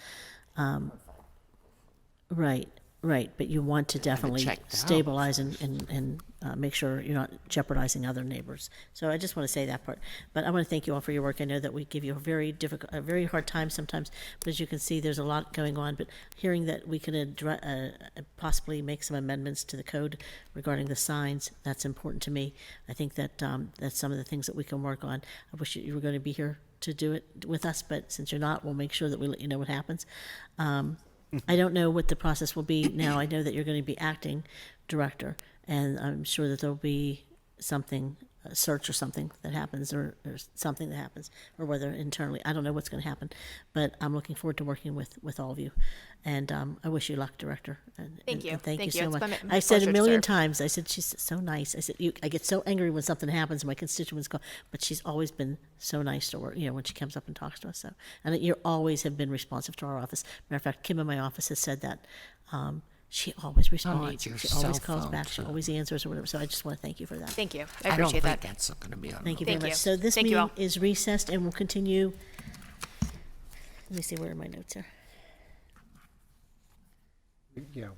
Right. Right, but you want to definitely checked out stabilize and make sure you're not jeopardizing other neighbors. So I just want to say that part. But I want to thank you all for your work. I know that we give you a very hard time sometimes, but as you can see, there's a lot going on. But hearing that we can possibly make some amendments to the code regarding the signs, that's important to me. I think that that's some of the things that we can work on. I wish you were going to be here to do it with us, but since you're not, we'll make sure that we let you know what happens. I don't know what the process will be now. I know that you're going to be acting director, and I'm sure that there'll be something, a search or something that happens, or something that happens, or whether internally. I don't know what's going to happen, but I'm looking forward to working with all of you. And I wish you luck, director. Thank you. And thank you Thank you. so It's much. been my I said pleasure a to million serve. times, I said, she's so nice. I said, I get so angry when something happens and my constituents go, but she's always been so nice to work, when she comes up and talks to us. So, and you always have been responsive to our office. Matter of fact, Kim in my office has said that. She always responds. your She always cell calls phone, back. She too. always answers or whatever. So I just want to thank you for that. Thank you. I I don't appreciate think that. that's going to be on. Thank you very Thank much. you. So this Thank you meeting all. is recessed and we'll continue. Let me see where my notes are. Yeah,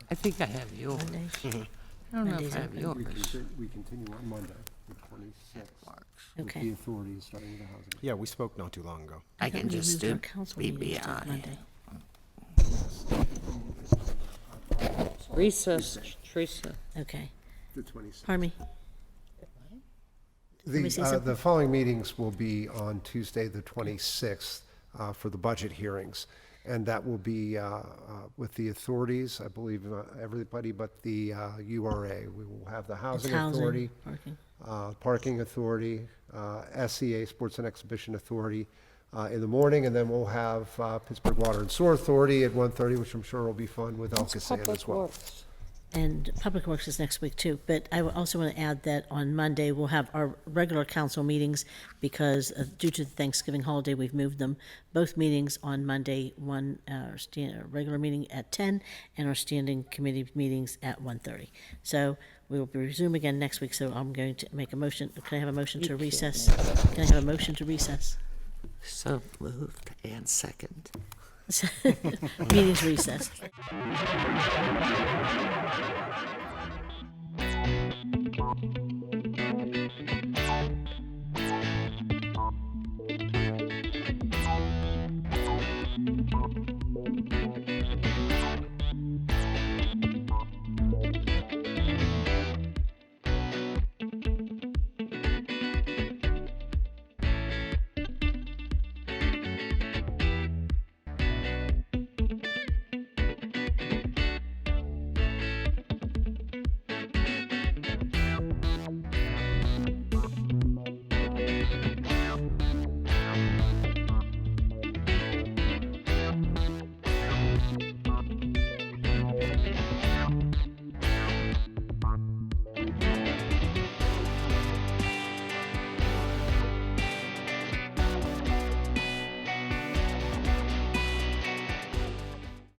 I think I have yours. Monday. I don't know Monday's if I have open. yours. we continue on Monday, the 26th, with Okay. the authorities starting with the housing. Yeah, we spoke not too long ago. I thought can we just moved our do council meeting to BBI. Monday. Recess, Teresa. Okay. The 26th. Pardon me. me say something? The following meetings will be on Tuesday, the 26th, for the budget hearings. And that will be with the authorities, I believe, everybody but the URA. We will have the It's Housing housing, Authority, parking. Parking Authority, SEA, Sports and Exhibition Authority, in the morning, and then we'll have Pittsburgh Water and Sewer Authority at 1:30, which I'm sure will be fun with El Casan as well. And Public Works is next week too. But I also want to add that on Monday, we'll have our regular council meetings because due to the Thanksgiving holiday, we've moved them. Both meetings on Monday, regular meeting at 10 and our standing committee meetings at 1:30. So we will resume again next week. So I'm going to make a motion. Can I have a motion to recess? Can I have a motion to recess? So moved and second. Meeting's recessed.